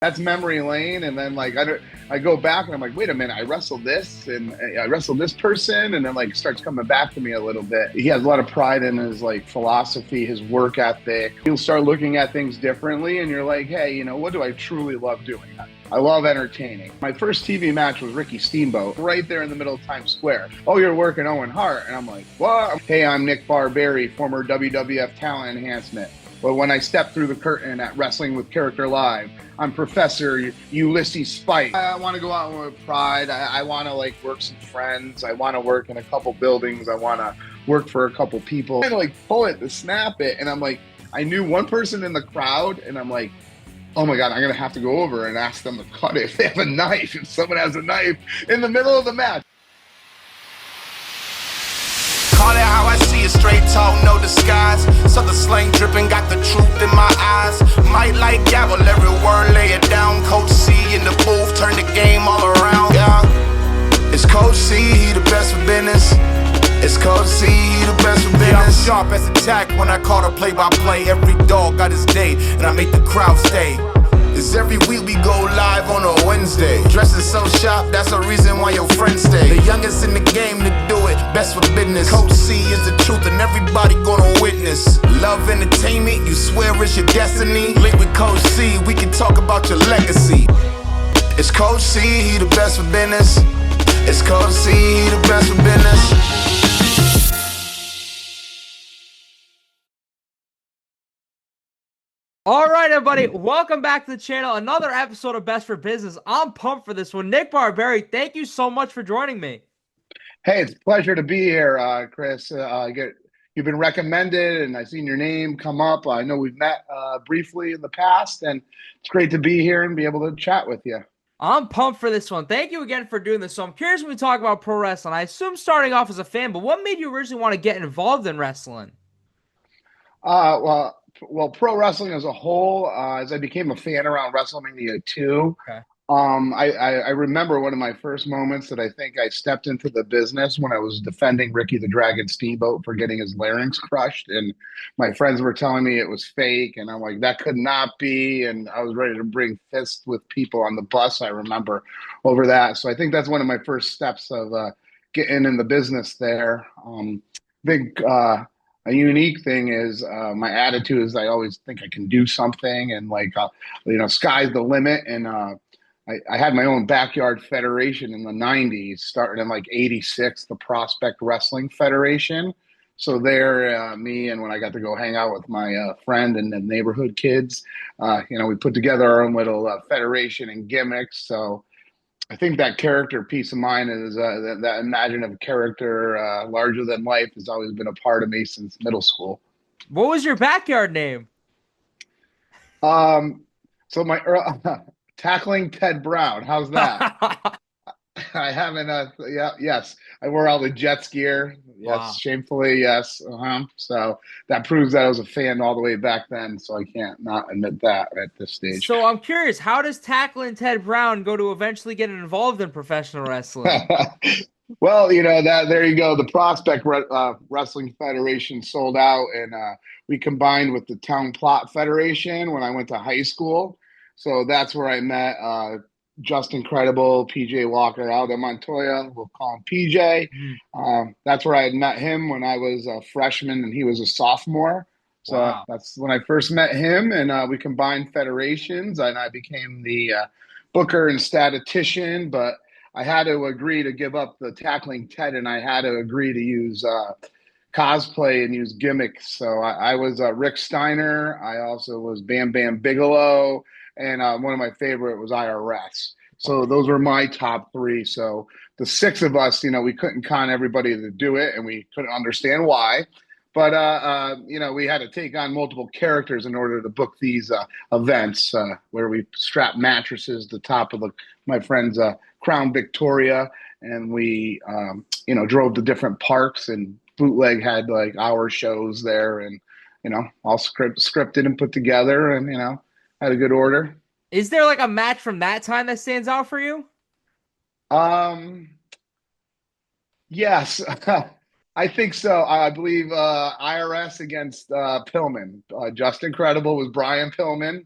that's memory lane. And then like I go back and I'm like, wait a minute, I wrestled this and I wrestled this person, and then like starts coming back to me a little bit. He has a lot of pride in his like philosophy, his work ethic. He'll start looking at things differently, and you're like, hey, you know, what do I truly love doing? I love entertaining. My first TV match was Ricky Steamboat, right there in the middle of Times Square. Oh, you're working Owen Hart. And I'm like, what? Hey, I'm Nick Barberri, former WWF talent enhancement. But when I stepped through the curtain at Wrestling with Character Live, I'm Professor Ulysses Spike. I want to go out with pride. I want to like work some friends. I want to work in a couple buildings. I want to work for a couple people. And like pull it to snap it. And I'm like, I knew one person in the crowd, and I'm like, oh my God, I'm going to have to go over and ask them to cut it if they have a knife, if someone has a knife in the middle of the match. Call it how I see it, straight talk, no disguise. Southern slang dripping, got the truth in my eyes. Might like gavel, every word, lay it down. Coach C in the booth, turn the game all around, yeah. It's Coach C, he the best for business. It's Coach C, he the best for business. Yeah, I'm sharp as a tack when I call the play-by-play. Every dog got his day, and I make the crowd stay. Cause every week we go live on a Wednesday. Dressing so sharp, that's the reason why your friends stay. The youngest in the game to do it, best for business. Coach C is the truth and everybody gonna witness. Love entertainment, you swear it's your destiny. Link with Coach C, we can talk about your legacy. It's Coach C, he the best for business. It's Coach C, he the best for business. All right, everybody, welcome back to the channel. Another episode of Best for Business. I'm pumped for this one. Nick Barberri, thank you so much for joining me. Hey, it's a pleasure to be here, Chris. You've been recommended, and I've seen your name come up. I know we've met briefly in the past, and it's great to be here and be able to chat with you. I'm pumped for this one. Thank you again for doing this. So I'm curious when we talk about pro wrestling. I assume starting off as a fan, but what made you originally want to get involved in wrestling? Well, pro wrestling as a whole, as I became a fan around WrestleMania 2, Okay. I remember one of my first moments that I think I stepped into the business when I was defending Ricky the Dragon Steamboat for getting his larynx crushed. And my friends were telling me it was fake. And I'm like, that could not be. And I was ready to bring fists with people on the bus, I remember, over that. So I think that's one of my first steps of getting in the business there. A unique thing is my attitude is I always think I can do something, and like sky's the limit. And I had my own backyard federation in the 90s, starting in like 86, the Prospect Wrestling Federation. So there, me and when I got to go hang out with my friend and the neighborhood kids, we put together our own little federation and gimmicks. So I think that character piece of mine is that imaginative character, larger than life, has always been a part of me since middle school. What was your backyard name? So my tackling Ted Brown. How's that? I haven't. Yes, I wore all the Jets gear. Yes, Wow. shamefully, yes. So that proves that I was a fan all the way back then. So I can't not admit that at this stage. So I'm curious, how does tackling Ted Brown go to eventually get involved in professional wrestling? Well, that there you go. The Prospect Wrestling Federation sold out, and we combined with the Town Plot Federation when I went to high school. So that's where I met Just Incredible, PJ Walker, Aldo Montoya. We'll call him PJ. That's where I had met him when I was a freshman and he was a sophomore. So Wow. That's when I first met him, and we combined federations, and I became the booker and statistician. But I had to agree to give up the tackling Ted, and I had to agree to use cosplay and use gimmicks. So I was Rick Steiner. I also was Bam Bam Bigelow. And one of my favorite was IRS. So those were my top three. So the six of us, we couldn't con everybody to do it, and we couldn't understand why. But, we had to take on multiple characters in order to book these events where we strapped mattresses to the top of my friend's Crown Victoria. And we, drove to different parks, and Bootleg had like our shows there, and, all scripted and put together, and, had a good order. Is there like a match from that time that stands out for you? Yes, I think so. I believe IRS against Pillman. Just Incredible was Brian Pillman.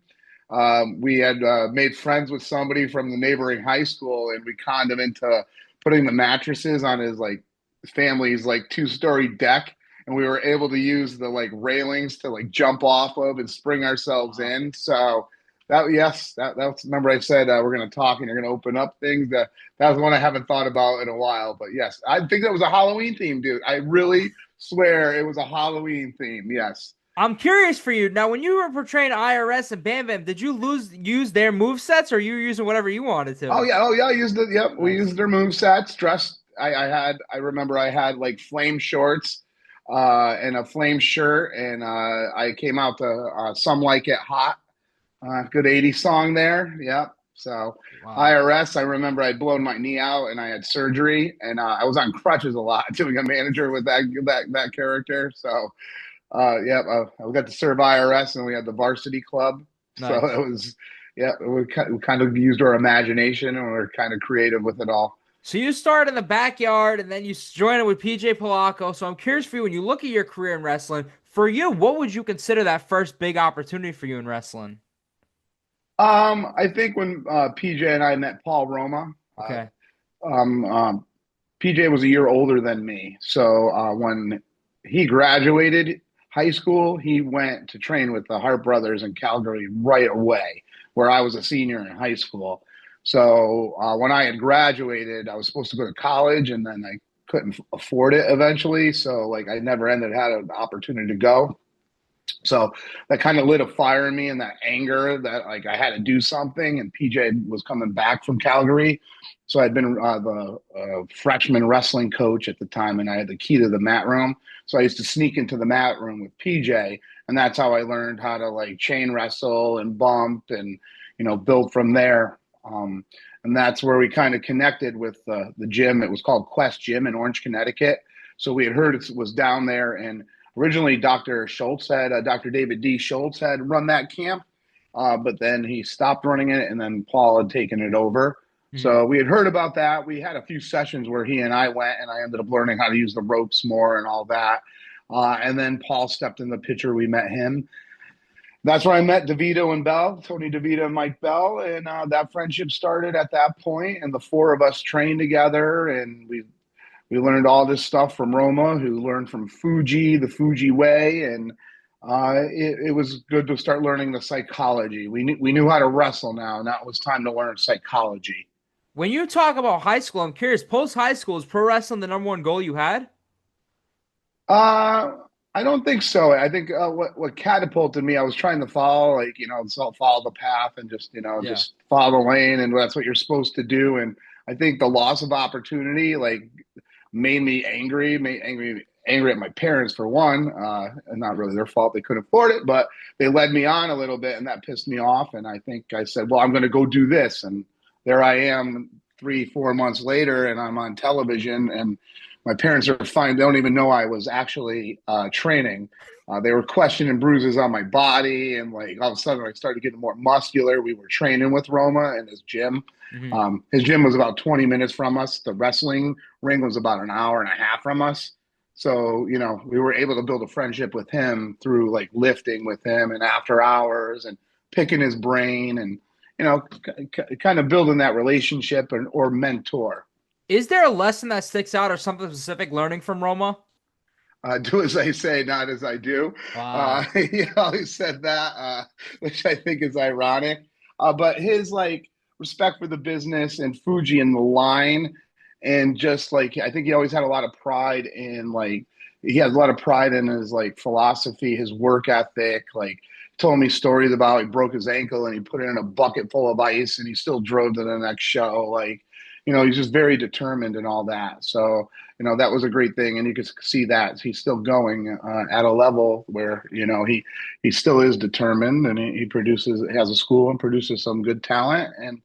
We had made friends with somebody from the neighboring high school, and we conned him into putting the mattresses on his like family's like 2-story deck, and we were able to use the like railings to like jump off of and spring ourselves Wow. in. So that's remember I said we're going to talk and you're going to open up things. That was one I haven't thought about in a while, but yes, I think that was a Halloween theme, dude. I really swear it was a Halloween theme. Yes. I'm curious for you now. When you were portraying IRS and Bam Bam, did you use their move sets, or you were using whatever you wanted to? Oh yeah. I used it. Yep, we Nice. used their move sets. Dressed. I remember I had like flame shorts, and a flame shirt, and I came out to "Some Like It Hot," good '80s song there. Yep. So Wow. IRS. I remember I'd blown my knee out and I had surgery, and I was on crutches a lot doing a manager with that character. So yeah, I got to serve IRS, and we had the varsity club. So Nice. it was, yeah, we kind of used our imagination, and we are kind of creative with it all. So you started in the backyard, and then you joined it with PJ Polacco. So I'm curious for you, when you look at your career in wrestling, for you, what would you consider that first big opportunity for you in wrestling? I think when PJ and I met Paul Roma, Okay. um, um, PJ was a year older than me. So when he graduated high school, he went to train with the Hart brothers in Calgary right away, where I was a senior in high school. So when I had graduated, I was supposed to go to college, and then I couldn't afford it eventually. So like I never had an opportunity to go. So that kind of lit a fire in me, and that anger that like I had to do something. And PJ was coming back from Calgary. So I'd been the freshman wrestling coach at the time, and I had the key to the mat room. So I used to sneak into the mat room with PJ, and that's how I learned how to like chain wrestle and bump and, build from there. And that's where we kind of connected with the gym. It was called Quest Gym in Orange, Connecticut. So we had heard it was down there, and originally Dr. David D. Schultz had run that camp, but then he stopped running it, and then Paul had taken it over. Mhm. So we had heard about that. We had a few sessions where he and I went, and I ended up learning how to use the ropes more and all that. And then Paul stepped in the picture. We met him. That's where I met DeVito and Bell, Tony DeVito and Mike Bell, and that friendship started at that point. And the four of us trained together, and we learned all this stuff from Roma, who learned from Fuji, the Fuji way, and it was good to start learning the psychology. We knew how to wrestle now, and now it was time to learn psychology. When you talk about high school, I'm curious, post high school, is pro wrestling the number one goal you had? Uh, I don't think so. I think what catapulted me, I was trying to follow, like, follow the path and just, Yeah. just follow the lane, and that's what you're supposed to do. And I think the loss of opportunity, like, made me angry at my parents for one, and not really their fault. They couldn't afford it, but they led me on a little bit, and that pissed me off. And I think I said, well, I'm going to go do this. And there I am 3, 4 months later, and I'm on television, and my parents are fine. They don't even know I was actually training. They were questioning bruises on my body, and like all of a sudden I started getting more muscular. We were training with Roma in his gym. Hmm. His gym was about 20 minutes from us. The wrestling ring was about an hour and a half from us. So, we were able to build a friendship with him through like lifting with him and after hours and picking his brain and, kind of building that relationship or mentor. Is there a lesson that sticks out or something specific learning from Roma? Do as I say, not as I do. Wow. He always said that, which I think is ironic. But his like respect for the business and Fuji and the line, and just like I think he always had a lot of pride in like he has a lot of pride in his like philosophy, his work ethic. Like told me stories about he broke his ankle and he put it in a bucket full of ice and he still drove to the next show. Like he's just very determined and all that. So that was a great thing, and you could see that he's still going at a level where he still is determined, and he has a school and produces some good talent, and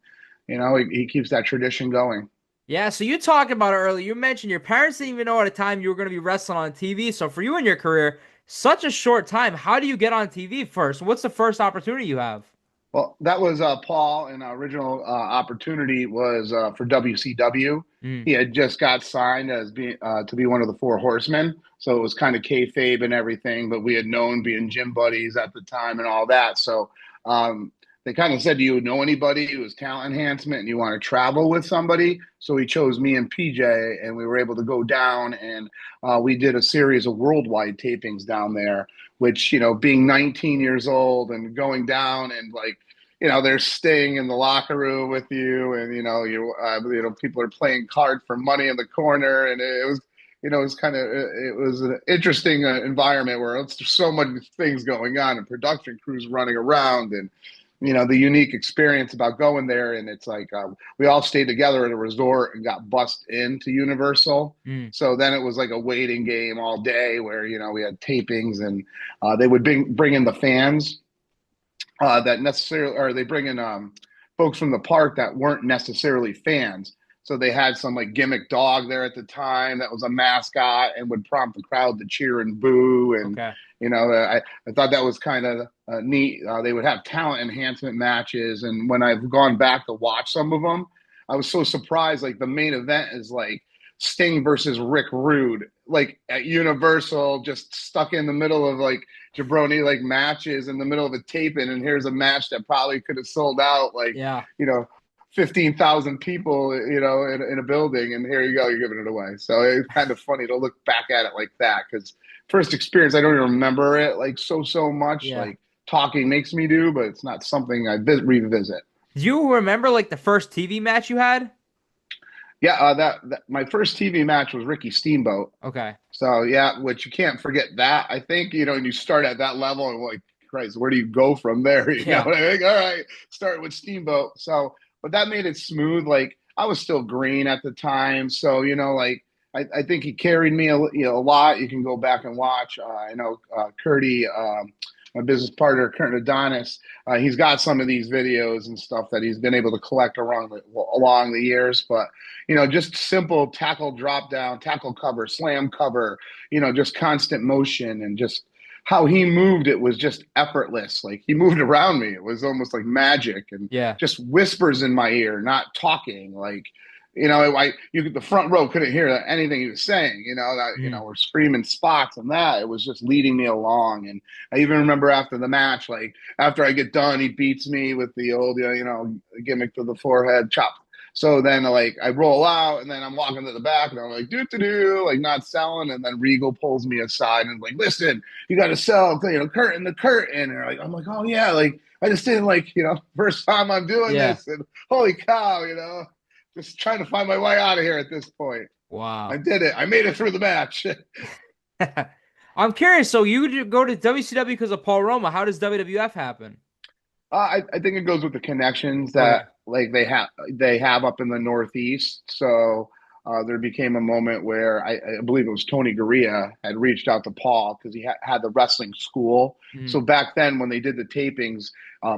he keeps that tradition going. Yeah, so you talked about it earlier. You mentioned your parents didn't even know at a time you were going to be wrestling on TV. So for you in your career, such a short time, how do you get on TV first? What's the first opportunity you have? Well, that was Paul, and original opportunity was for WCW. Mm. He had just got signed as being to be one of the Four Horsemen, so it was kind of kayfabe and everything. But we had known being gym buddies at the time and all that. So they kind of said, do you know anybody who was talent enhancement and you want to travel with somebody? So he chose me and PJ, and we were able to go down, and we did a series of worldwide tapings down there, which, being 19 years old and going down and like, they're staying in the locker room with you, and people are playing cards for money in the corner, and it was, it was an interesting environment where there's so many things going on and production crews running around, and the unique experience about going there. And it's like we all stayed together at a resort and got bussed into Universal. So then it was like a waiting game all day where we had tapings, and they would bring in the fans. That necessarily, or they bring in folks from the park that weren't necessarily fans. So they had some like gimmick dog there at the time that was a mascot and would prompt the crowd to cheer and boo. And, I thought that was kind of neat. They would have talent enhancement matches. And when I've gone back to watch some of them, I was so surprised. Like the main event is like Sting versus Rick Rude, like at Universal, just stuck in the middle of like jabroni like matches in the middle of a taping, and here's a match that probably could have sold out 15,000 people, in a building, and here you go, you're giving it away. So it's kind of funny to look back at it like that, because first experience, I don't even remember it like so much. Like talking makes me do, but it's not something I revisit. Do you remember like the first TV match you had? Yeah, that my first TV match was Ricky Steamboat. Okay. So yeah, which you can't forget that. I think and you start at that level, and like, Christ, where do you go from there? You know what I mean? All right, start with Steamboat. So, but that made it smooth. Like I was still green at the time, so I think he carried me a lot. You can go back and watch. I know Curdy. My business partner, Kurt Adonis, he's got some of these videos and stuff that he's been able to collect along the years. But, just simple tackle drop down, tackle cover, slam cover, just constant motion, and just how he moved. It was just effortless. Like he moved around me. It was almost like magic, and just whispers in my ear, not talking. Like, the front row couldn't hear anything he was saying, we're screaming spots and that. It was just leading me along. And I even remember after the match, like after I get done, he beats me with the old, gimmick to the forehead chop. So then like I roll out, and then I'm walking to the back, and I'm like, do, like not selling. And then Regal pulls me aside and like, listen, you got to sell, curtain the curtain. And I'm like, oh yeah. Like I just didn't first time I'm doing this, and holy cow, just trying to find my way out of here at this point. Wow. I did it. I made it through the match. I'm curious. So you go to WCW because of Paul Roma. How does WWF happen? I think it goes with the connections that they have up in the Northeast. So there became a moment where I believe it was Tony Gurria had reached out to Paul because he had the wrestling school. So back then when they did the tapings,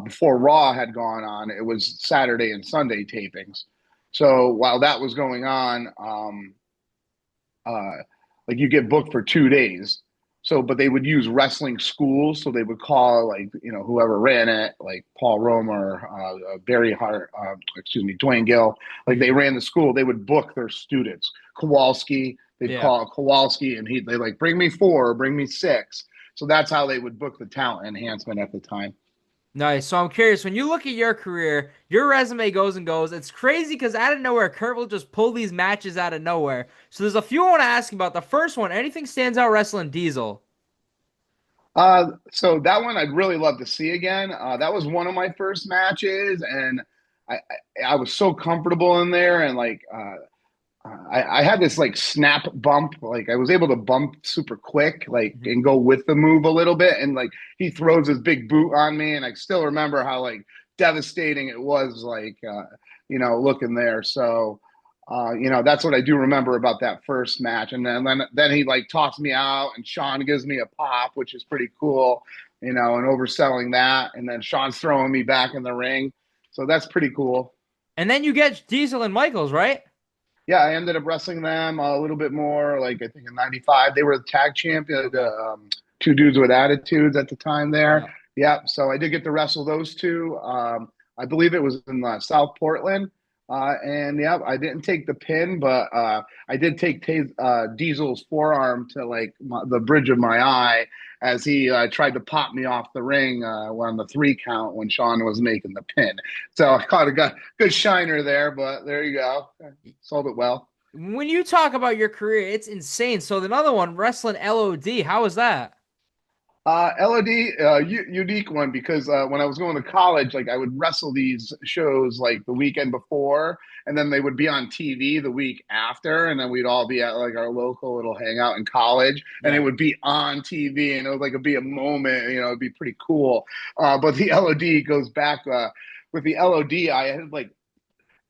before Raw had gone on, it was Saturday and Sunday tapings. So while that was going on, like you get booked for 2 days. So, but they would use wrestling schools. So they would call whoever ran it, like Paul Roma or Barry Hart, Dwayne Gill. Like they ran the school. They would book their students. Kowalski, they'd call Kowalski, and they like, bring me 4, bring me 6. So that's how they would book the talent enhancement at the time. Nice. So I'm curious, when you look at your career, your resume goes and goes. It's crazy because out of nowhere, Kurt will just pull these matches out of nowhere. So there's a few I want to ask you about. The first one, anything stands out wrestling Diesel? So that one I'd really love to see again. That was one of my first matches, and I was so comfortable in there, and I had this like snap bump, like I was able to bump super quick, like and go with the move a little bit. And like he throws his big boot on me, and I still remember how like devastating it was, like, looking there. So, that's what I do remember about that first match. And then he like tossed me out, and Sean gives me a pop, which is pretty cool, and overselling that. And then Sean's throwing me back in the ring. So that's pretty cool. And then you get Diesel and Michaels, right? Yeah, I ended up wrestling them a little bit more, like I think in '95. They were the tag champion, two dudes with attitudes at the time there. Yeah, so I did get to wrestle those two. I believe it was in South Portland. And yeah, I didn't take the pin, but I did take Diesel's forearm to like the bridge of my eye as he tried to pop me off the ring on the 3 count when Sean was making the pin. So I caught a good shiner there, but there you go. Sold it well. When you talk about your career, it's insane. So another one, wrestling LOD, how was that? LOD, unique one because when I was going to college, like I would wrestle these shows like the weekend before, and then they would be on TV the week after, and then we'd all be at like our local little hangout in college, and it would be on TV, and it would like it'd be a moment, it'd be pretty cool. But the LOD goes back with the LOD, I had like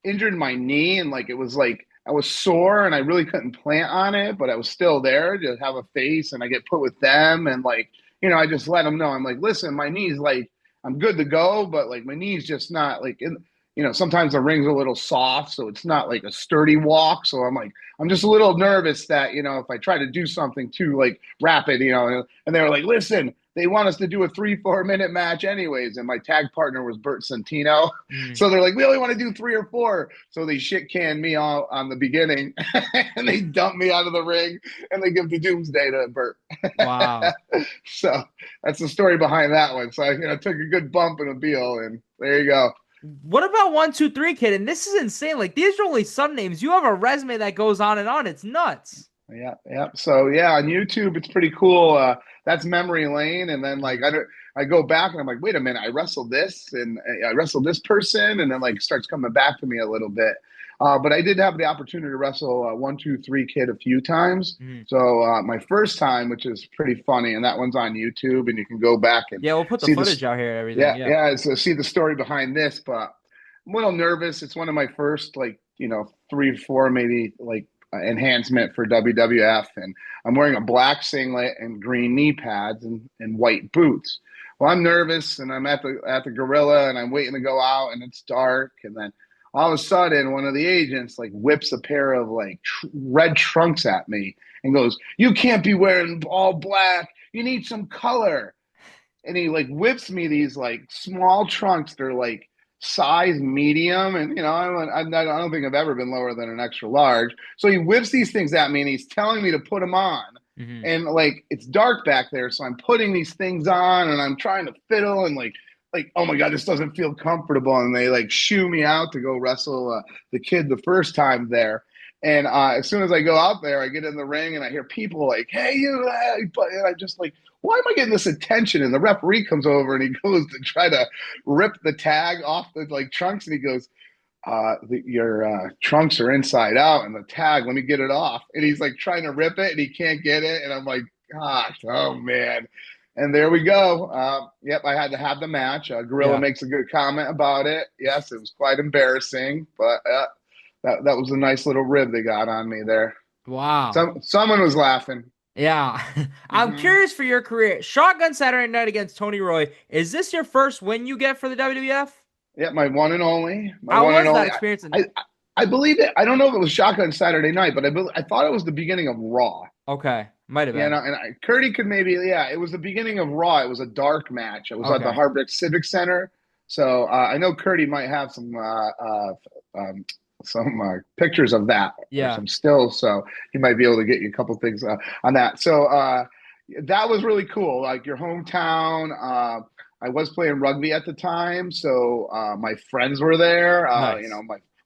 injured my knee, and like it was like I was sore, and I really couldn't plant on it, but I was still there to have a face, and I get put with them, and like. I just let them know. I'm like, listen, my knee's like, I'm good to go, but like my knee's just not like, sometimes the ring's a little soft, so it's not like a sturdy walk. So I'm like, I'm just a little nervous that, if I try to do something too like rapid, and they were like, listen, they want us to do a 3-4 minute match anyways. And my tag partner was Bert Santino. So they're like, we only want to do 3 or 4. So they shit canned me all on the beginning and they dumped me out of the ring and they give the doomsday to Bert. Wow. So that's the story behind that one. So I took a good bump and a deal and there you go. What about 1, 2, 3 Kid? And this is insane. Like these are only some names. You have a resume that goes on and on. It's nuts. Yeah. So yeah, on YouTube, it's pretty cool. That's memory lane. And then like, I go back and I'm like, wait a minute, I wrestled this and I wrestled this person. And then like starts coming back to me a little bit. But I did have the opportunity to wrestle 1, 2, 3 Kid a few times. So my first time, which is pretty funny, and that one's on YouTube and you can go back and we'll put the footage out here and everything. Yeah. So see the story behind this, but I'm a little nervous. It's one of my first, like, 3, 4, maybe like, enhancement for WWF, and I'm wearing a black singlet and green knee pads and white boots. Well, I'm nervous and I'm at the Gorilla and I'm waiting to go out and it's dark, and then all of a sudden one of the agents like whips a pair of like red trunks at me and goes, "You can't be wearing all black. You need some color." And he like whips me these like small trunks. They're like size medium, and I don't think I've ever been lower than an extra large. So he whips these things at me and he's telling me to put them on. And like it's dark back there, so I'm putting these things on and I'm trying to fiddle and like oh my god, this doesn't feel comfortable, and they like shoo me out to go wrestle the Kid the first time there. And as soon as I go out there, I get in the ring and I hear people like, "Hey, you!" And I'm just like, why am I getting this attention? And the referee comes over and he goes to try to rip the tag off the like trunks, and he goes, your trunks are inside out, and the tag, let me get it off. And he's like trying to rip it and he can't get it. And I'm like, gosh, oh man. And there we go. Yep, I had to have the match. Gorilla makes a good comment about it. Yes, it was quite embarrassing, but that was a nice little rib they got on me there. Wow. Someone was laughing. Yeah. I'm curious for your career. Shotgun Saturday Night against Tony Roy. Is this your first win you get for the WWF? Yeah, my one and only. How was that experience? I believe it. I don't know if it was Shotgun Saturday Night, but I thought it was the beginning of Raw. Okay. Might have been. Yeah, and Curdy could maybe, it was the beginning of Raw. It was a dark match. It was at the Hardwick Civic Center. So I know Curdy might have some pictures of that, or some stills, so he might be able to get you a couple things on that. So that was really cool, like your hometown. I was playing rugby at the time, so my friends were there. Nice.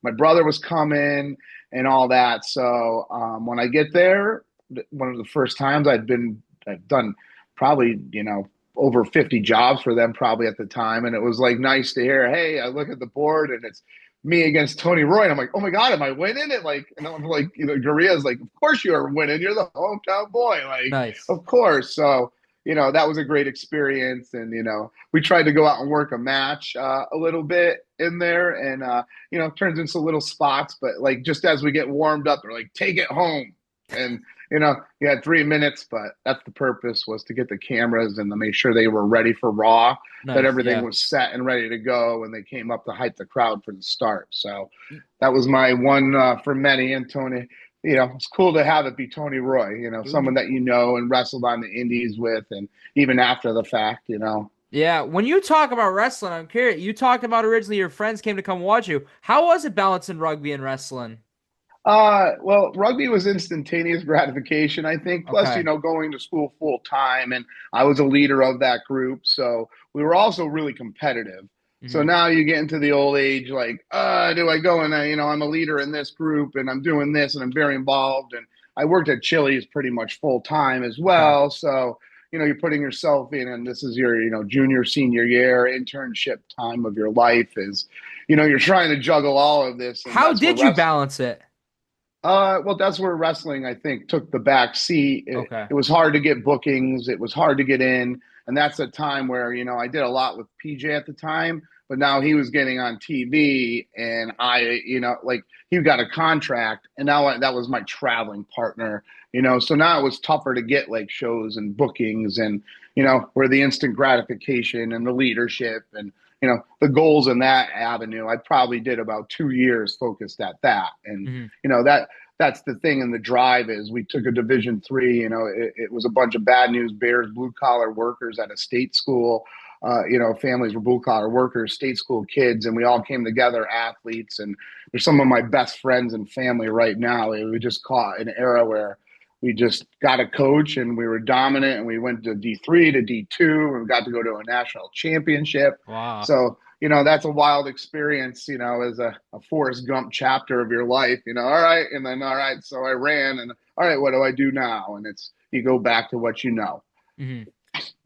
My brother was coming and all that. So when I get there, one of the first times I've done probably over 50 jobs for them probably at the time, and it was like nice to hear, hey, I look at the board and it's me against Tony Roy, and I'm like, oh my god, am I winning it? Like, and I'm like, Gorilla's like, of course you are winning. You're the hometown boy. Like, nice. Of course. So, that was a great experience, and we tried to go out and work a match a little bit in there, and it turns into little spots, but like just as we get warmed up, they're like, take it home, and you had 3 minutes, but that's the purpose, was to get the cameras and to make sure they were ready for Raw, that everything was set and ready to go, and they came up to hype the crowd for the start. So that was my one for many. And Tony, it's cool to have it be Tony Roy, someone that and wrestled on the indies with, and even after the fact, Yeah, when you talk about wrestling, I'm curious. You talked about originally your friends came to come watch you. How was it balancing rugby and wrestling? Well, rugby was instantaneous gratification, I think. Plus, Okay. going to school full time, and I was a leader of that group, so we were also really competitive. So Hmm. now you get into the old age, like, do I go and I'm a leader in this group, and I'm doing this, and I'm very involved, and I worked at Chili's pretty much full time as Okay. well. So you're putting yourself in, and this is your junior, senior year internship time of your life. Is you're trying to juggle all of this, and How that's where did you rest balance it? well, that's where wrestling, I think, took the back seat. It, Okay. it was hard to get bookings. It was hard to get in. And that's a time where, I did a lot with PJ at the time, but now he was getting on TV and like he got a contract and that was my traveling partner, so now it was tougher to get like shows and bookings and, where the instant gratification and the leadership and, the goals in that avenue. I probably did about 2 years focused at that. And, Hmm. that's the thing in the drive is we took a division 3, it was a bunch of bad news bears, blue collar workers at a state school, families were blue collar workers, state school kids, and we all came together, athletes, and they're some of my best friends and family right now. We just caught an era where we just got a coach and we were dominant and we went to D3 to D2 and we got to go to a national championship. Wow. So, that's a wild experience, as a Forrest Gump chapter of your life, all right. And then, all right. So I ran and all right, what do I do now? And you go back to what you know. Hmm.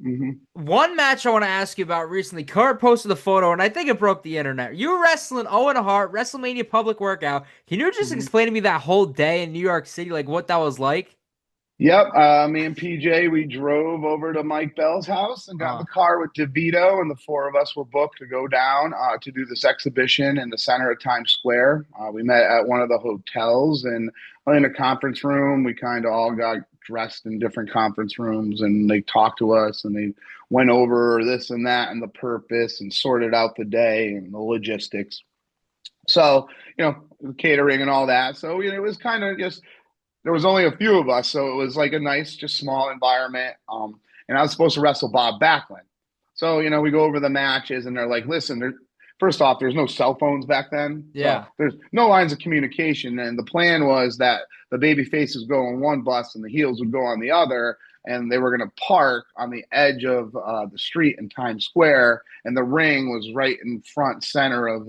Mm-hmm. One match I want to ask you about recently. Kurt posted a photo, and I think it broke the internet. You were wrestling Owen Hart, WrestleMania public workout. Can you just Mm-hmm. explain to me that whole day in New York City, like what that was like? Yep. Me and PJ, we drove over to Mike Bell's house and got in Uh, the car with DeVito, and the four of us were booked to go down to do this exhibition in the center of Times Square. We met at one of the hotels and in a conference room. We kind of all got dressed in different conference rooms, and they talked to us and they went over this and that and the purpose and sorted out the day and the logistics. So, catering and all that. So, it was kind of just there was only a few of us, so it was like a nice, just small environment. And I was supposed to wrestle Bob Backlund. So, we go over the matches, and they're like, listen, first off, there's no cell phones back then. So yeah. there's no lines of communication. And the plan was that the baby faces go on one bus and the heels would go on the other. And they were going to park on the edge of the street in Times Square. And the ring was right in front center of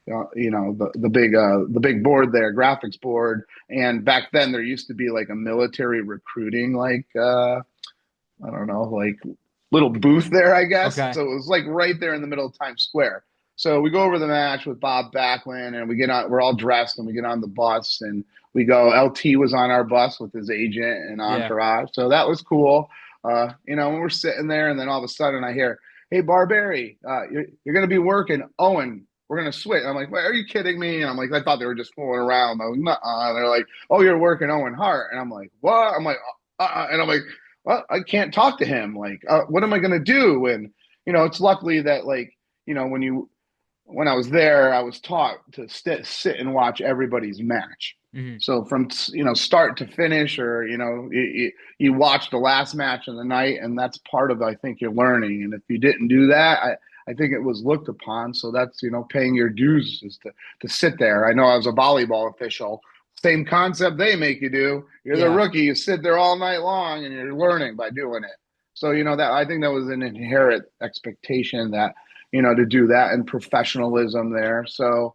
the big board there, graphics board. And back then there used to be like a military recruiting, like I don't know, like little booth there, I guess. Okay. So it was like right there in the middle of Times Square. So we go over the match with Bob Backlund, and we get on. We're all dressed, and we get on the bus, and we go. LT was on our bus with his agent and Yeah. entourage, so that was cool. When we're sitting there, and then all of a sudden I hear, "Hey, Barberri, you're going to be working Owen. We're going to switch." I'm like, "Wait, are you kidding me?" And I'm like, I thought they were just fooling around. I'm like, nuh-uh. And they're like, "Oh, you're working Owen Hart," and I'm like, "What?" I'm like, and I'm like, well, I can't talk to him. Like, what am I going to do? And, it's luckily that like, when I was there, I was taught to sit and watch everybody's match. Hmm. So from, start to finish or, you watch the last match of the night and that's part of, I think, your learning. And if you didn't do that, I think it was looked upon. So that's, paying your dues is to sit there. I know I was a volleyball official. Same concept they make you do. You're the Yeah. rookie. You sit there all night long and you're learning by doing it. So, that I think that was an inherent expectation that, to do that and professionalism there. So,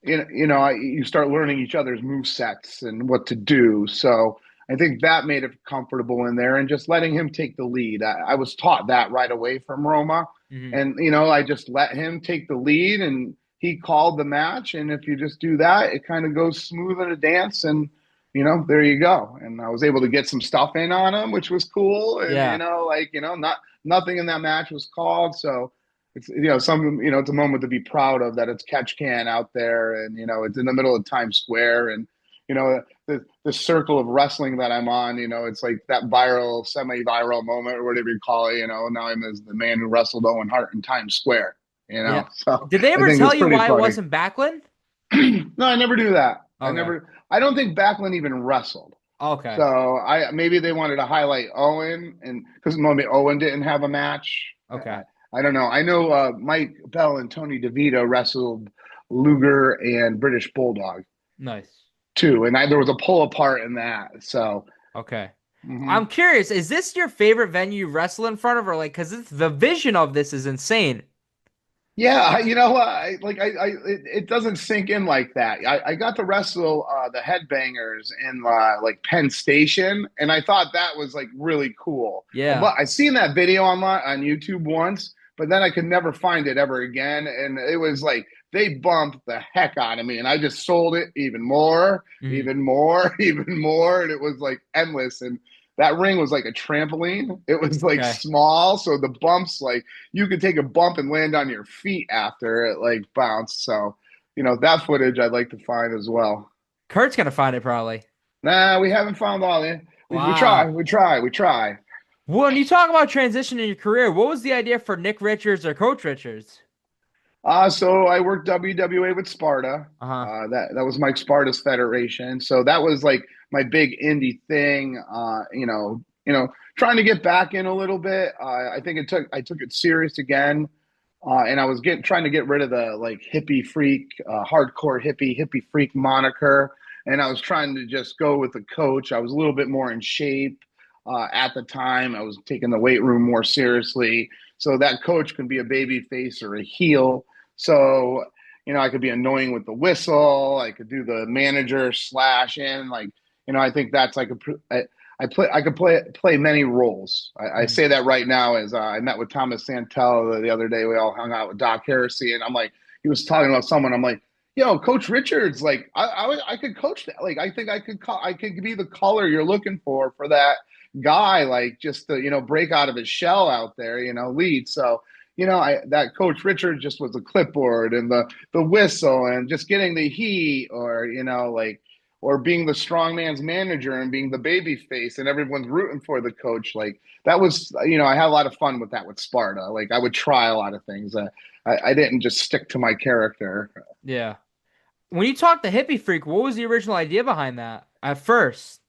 you start learning each other's move sets and what to do. So I think that made it comfortable in there and just letting him take the lead. I was taught that right away from Roma. Hmm. And, I just let him take the lead and he called the match. And if you just do that, it kind of goes smooth in a dance. And, there you go. And I was able to get some stuff in on him, which was cool. And, Yeah. nothing in that match was called. So, it's it's a moment to be proud of that it's catch can out there and it's in the middle of Times Square and the circle of wrestling that I'm on, it's like that viral, semi-viral moment or whatever you call it, now I'm as the man who wrestled Owen Hart in Times Square, Yeah. so Did they I ever think tell it's you pretty why it funny. wasn't Backlund? No, I never do that. Okay. I don't think Backlund even wrestled. Okay. So maybe they wanted to highlight Owen and because maybe Owen didn't have a match. Okay. I don't know. I know Mike Bell and Tony DeVito wrestled Luger and British Bulldog Nice. too, and there was a pull apart in that. So, Okay. mhm. I'm curious, is this your favorite venue you wrestle in front of, or like, because the vision of this is insane. Yeah, you know what? It doesn't sink in like that. I got to wrestle the Headbangers in like Penn Station, and I thought that was like really cool. Yeah. But I seen that video online on YouTube once, but then I could never find it ever again. And it was like they bumped the heck out of me, and I just sold it even more, Mhm. even more, even more, and it was like endless. And that ring was like a trampoline. It was like Okay. small, so the bumps like you could take a bump and land on your feet after it like bounced. So, that footage I'd like to find as well. Kurt's gonna find it probably. Nah, we haven't found all it. We try, Wow. we try, we try. When you talk about transition in your career, what was the idea for Nick Richards or Coach Richards? So I worked WWA with Sparta. Uh-huh. That was Mike Sparta's federation. So that was like my big indie thing. Trying to get back in a little bit. I took it serious again. And I was trying to get rid of the like hippie freak, hardcore hippie freak moniker. And I was trying to just go with the coach. I was a little bit more in shape at the time. I was taking the weight room more seriously. So that coach can be a baby face or a heel. So, I could be annoying with the whistle. I could do the manager slash in. Like, I think that's like I could play many roles. I Mhm. say that right now as I met with Thomas Santel the other day. We all hung out with Doc Heresy, and I'm like, he was talking about someone. I'm like, Coach Richards, like I could coach that. Like I think I could be the color you're looking for that guy. Like just to break out of his shell out there, lead. So that Coach Richards just was the clipboard and the whistle and just getting the heat or or being the strong man's manager and being the baby face and everyone's rooting for the coach. Like that was, I had a lot of fun with that with Sparta. Like I would try a lot of things. I didn't just stick to my character. Yeah. When you talk to Hippie Freak, what was the original idea behind that at first?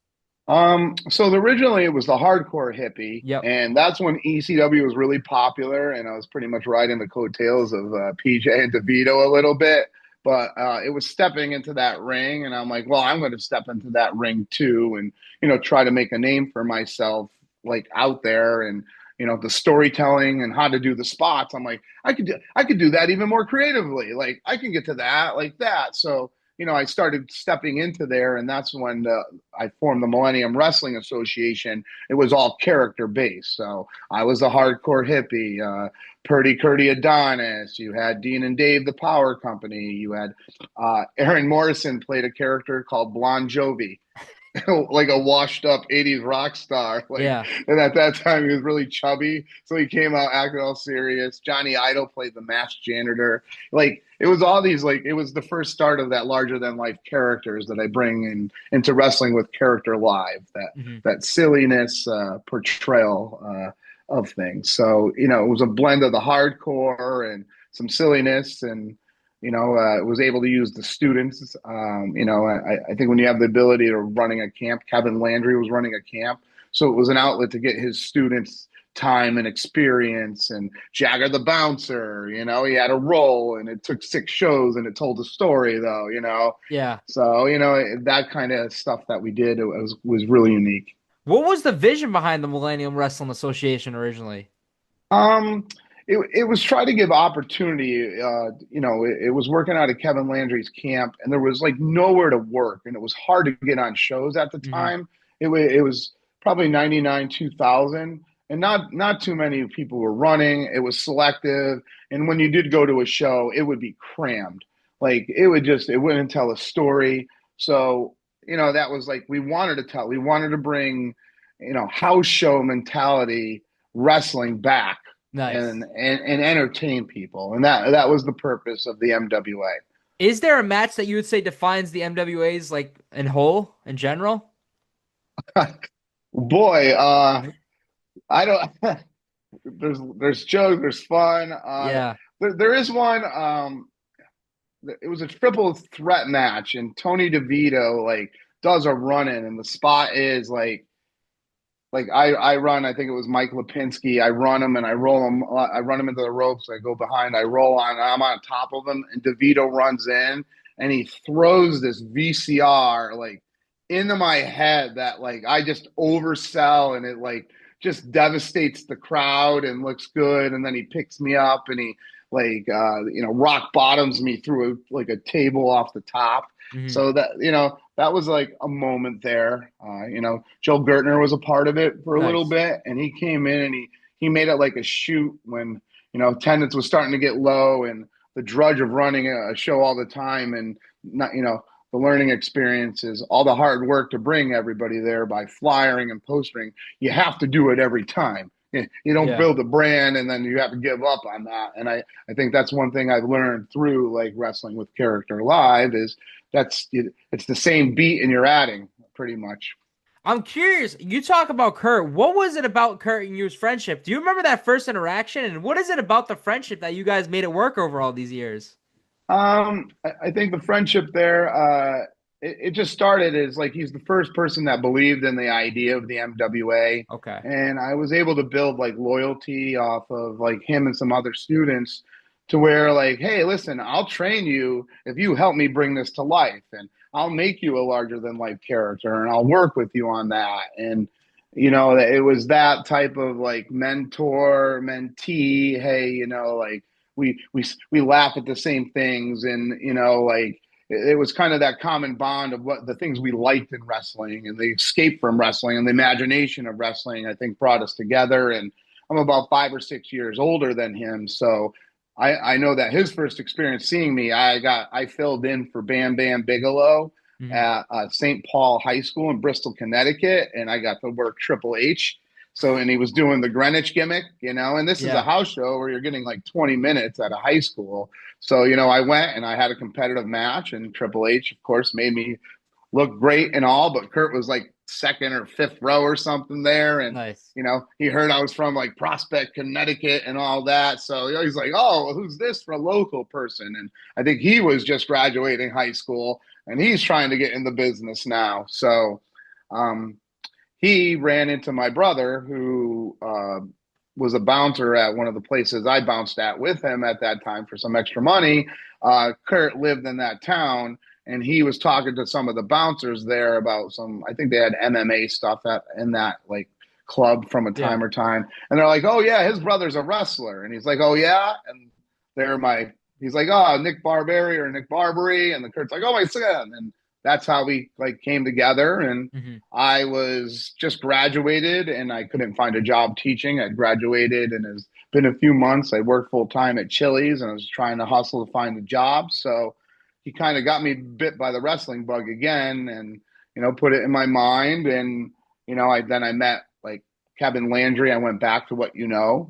So originally it was the hardcore hippie, Yep. and that's when ECW was really popular, and I was pretty much riding the coattails of PJ and DeVito a little bit. But it was stepping into that ring, and I'm like, well, I'm going to step into that ring too, and try to make a name for myself, like out there, and the storytelling and how to do the spots. I'm like, I could do that even more creatively. Like I can get to that like that. So I started stepping into there, and that's when I formed the Millennium Wrestling Association. It was all character based. So I was a hardcore hippie, Purdy Curdy Adonis. You had Dean and Dave, the Power Company. You had Aaron Morrison played a character called Blonde Jovi. Like a washed up 80s rock star. Like, Yeah. and at that time he was really chubby. So he came out acting all serious. Johnny Idol played the masked janitor. Like it was all these, like, it was the first start of that larger than life characters that I bring into wrestling with Character Live, Hmm. that silliness portrayal of things. So, it was a blend of the hardcore and some silliness and was able to use the students. I think when you have the ability to running a camp, Kevin Landry was running a camp. So it was an outlet to get his students time and experience. And Jagger the Bouncer, he had a role and it took 6 shows and it told a story though. Yeah. So, that kind of stuff that we did was really unique. What was the vision behind the Millennium Wrestling Association originally? Um, it was trying to give opportunity. It was working out of Kevin Landry's camp, and there was like nowhere to work, and it was hard to get on shows at the Hmm. time. It was probably 99, 2000, and not too many people were running. It was selective, and when you did go to a show, it would be crammed. Like it wouldn't tell a story. So that was like we wanted to bring house show mentality wrestling back Nice. and entertain people. And that was the purpose of the MWA. Is there a match that you would say defines the MWAs like in whole in general? Boy, I don't there's jokes, there's fun. Yeah. There is one it was a triple threat match and Tony DeVito like does a run in and the spot is like like I run, I think it was Mike Lipinski. I run him and I roll him. I run him into the ropes. I go behind. I roll on. I'm on top of him, and DeVito runs in and he throws this VCR like into my head that like I just oversell, and it like just devastates the crowd and looks good. And then he picks me up and he like rock bottoms me through like a table off the top. Mhm. So that that was like a moment there. Joe Gertner was a part of it for a little Nice. bit, and he came in and he made it like a shoot when attendance was starting to get low, and the drudge of running a show all the time, and not the learning experiences, all the hard work to bring everybody there by flyering and postering. You have to do it every time. You don't Yeah. build a brand and then you have to give up on that. And I think that's one thing I've learned through like wrestling with character live is it's the same beat and you're adding pretty much. I'm curious. You talk about Kurt. What was it about Kurt and you's friendship? Do you remember that first interaction? And what is it about the friendship that you guys made it work over all these years? I think the friendship there, it just started as like he's the first person that believed in the idea of the MWA, Okay. and I was able to build like loyalty off of like him and some other students to where like, hey, listen, I'll train you if you help me bring this to life, and I'll make you a larger than life character, and I'll work with you on that. And it was that type of like mentor mentee. Hey, like we laugh at the same things, and like it was kind of that common bond of what the things we liked in wrestling and the escape from wrestling and the imagination of wrestling. I think brought us together, and I'm about 5 or 6 years older than him, so I know that his first experience seeing me, I filled in for Bam Bam Bigelow Mhm. at St. Paul High School in Bristol, Connecticut, and I got to work Triple H. So, and he was doing the Greenwich gimmick, and this is a Yeah. house show where you're getting like 20 minutes at a high school. So, I went and I had a competitive match, and Triple H, of course, made me look great and all, but Kurt was like second or fifth row or something there. And, Nice. he heard I was from like Prospect, Connecticut and all that. So he's like, oh, well, who's this for a local person? And I think he was just graduating high school and he's trying to get in the business now. So um, he ran into my brother who was a bouncer at one of the places I bounced at with him at that time for some extra money. Kurt lived in that town and he was talking to some of the bouncers there about I think they had MMA stuff in that like club from a Yeah. time or time. And they're like, oh yeah, his brother's a wrestler. And he's like, oh yeah. And he's like, oh, Nick Barberri or Nick Barberri. And the Kurt's like, oh my son. And that's how we like came together. And Hmm. I was just graduated and I couldn't find a job teaching. I graduated and it's been a few months. I worked full time at Chili's and I was trying to hustle to find a job. So he kind of got me bit by the wrestling bug again and, put it in my mind. And, I met like Kevin Landry. I went back to what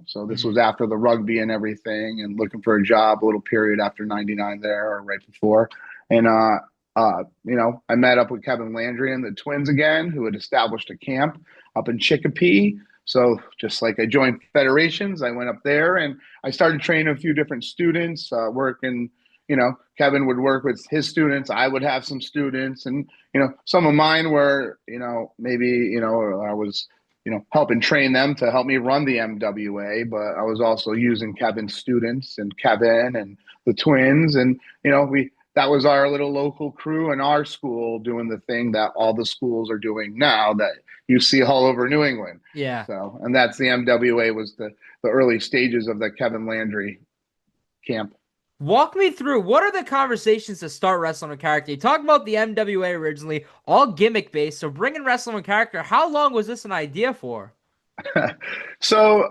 So this Hmm. was after the rugby and everything and looking for a job, a little period after 99 there or right before. And, I met up with Kevin Landry and the twins again, who had established a camp up in Chicopee. So just like I joined federations, I went up there and I started training a few different students, working, Kevin would work with his students. I would have some students and, some of mine were, maybe, I was, helping train them to help me run the MWA, but I was also using Kevin's students and Kevin and the twins. And, that was our little local crew in our school doing the thing that all the schools are doing now that you see all over New England. Yeah. So, and that's the MWA was the early stages of the Kevin Landry camp. Walk me through what are the conversations to start wrestling with character? You talk about the MWA originally, all gimmick based. So bringing wrestling with character, how long was this an idea for? So,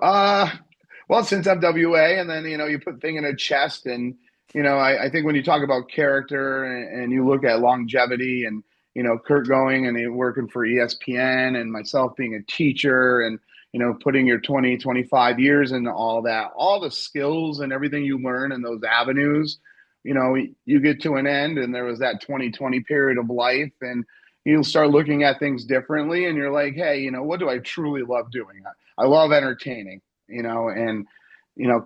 well, since MWA, and then you put thing in a chest, and I think when you talk about character and you look at longevity, and Kurt going and working for ESPN, and myself being a teacher, and putting your 20, 25 years into all that, all the skills and everything you learn in those avenues, you get to an end, and there was that 2020 period of life, and you'll start looking at things differently, and you're like, hey, what do I truly love doing? I love entertaining, and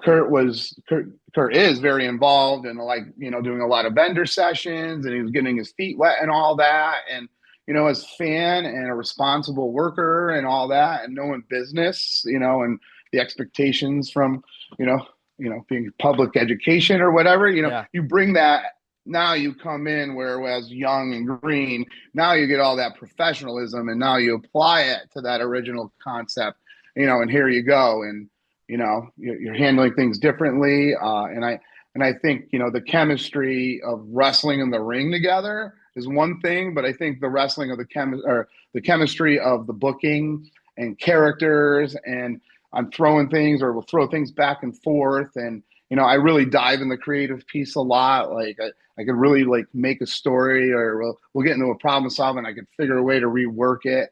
Kurt is very involved and like doing a lot of vendor sessions, and he was getting his feet wet and all that, and as fan and a responsible worker and all that, and knowing business, and the expectations from, being public education or whatever, you bring that. Now you come in whereas young and green, now you get all that professionalism, and now you apply it to that original concept, and here you go. And, you're handling things differently. And I think, the chemistry of wrestling in the ring together is one thing, but I think the wrestling of the chemistry of the booking and characters, and I'm throwing things, or we'll throw things back and forth. And, I really dive in the creative piece a lot. Like I could really like make a story, or we'll get into a problem solving. I could figure a way to rework it.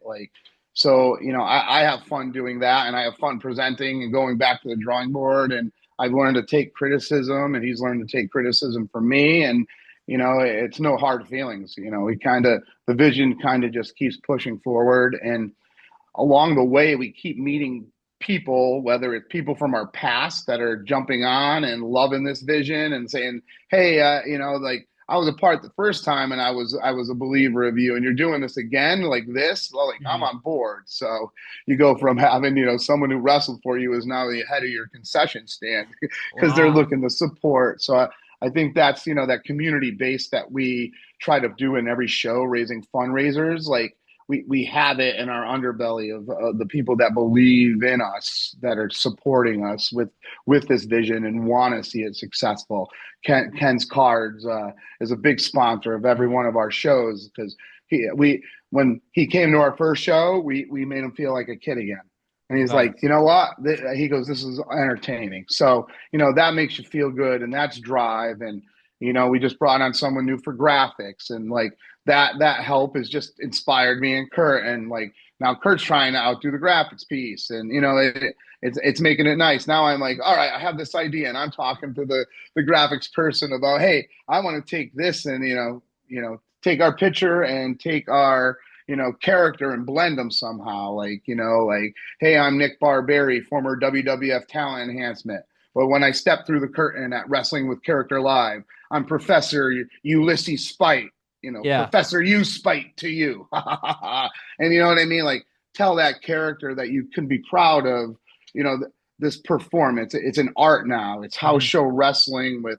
So, I have fun doing that, and I have fun presenting and going back to the drawing board. And I've learned to take criticism, and he's learned to take criticism from me. And, it's no hard feelings. The vision kind of just keeps pushing forward. And along the way, we keep meeting people, whether it's people from our past that are jumping on and loving this vision and saying, hey, like I was a part the first time and I was a believer of you, and you're doing this again like this. Well, like I'm on board. So you go from having, someone who wrestled for you is now the head of your concession stand because they're looking to support. So I think that's, that community base that we try to do in every show, raising fundraisers. Like we have it in our underbelly of the people that believe in us, that are supporting us with this vision and want to see it successful. Ken's Cards is a big sponsor of every one of our shows, because when he came to our first show, we made him feel like a kid again. And he's like, you know what? He goes, this is entertaining. So, that makes you feel good, and that's drive. And, we just brought on someone new for graphics, and like that help has just inspired me and Kurt. And like now Kurt's trying to outdo the graphics piece, and it's making it nice. Now I'm like, all right, I have this idea, and I'm talking to the graphics person about, hey, I want to take this and take our picture and take our character and blend them somehow. Like, hey, I'm Nick Barberri, former WWF talent enhancement. But when I step through the curtain at Wrestling with Character Live, I'm Professor Ulysses Spite, Professor you Spite to you. And you know what I mean? Like, tell that character that you can be proud of, this performance. It's an art now. It's house show wrestling with,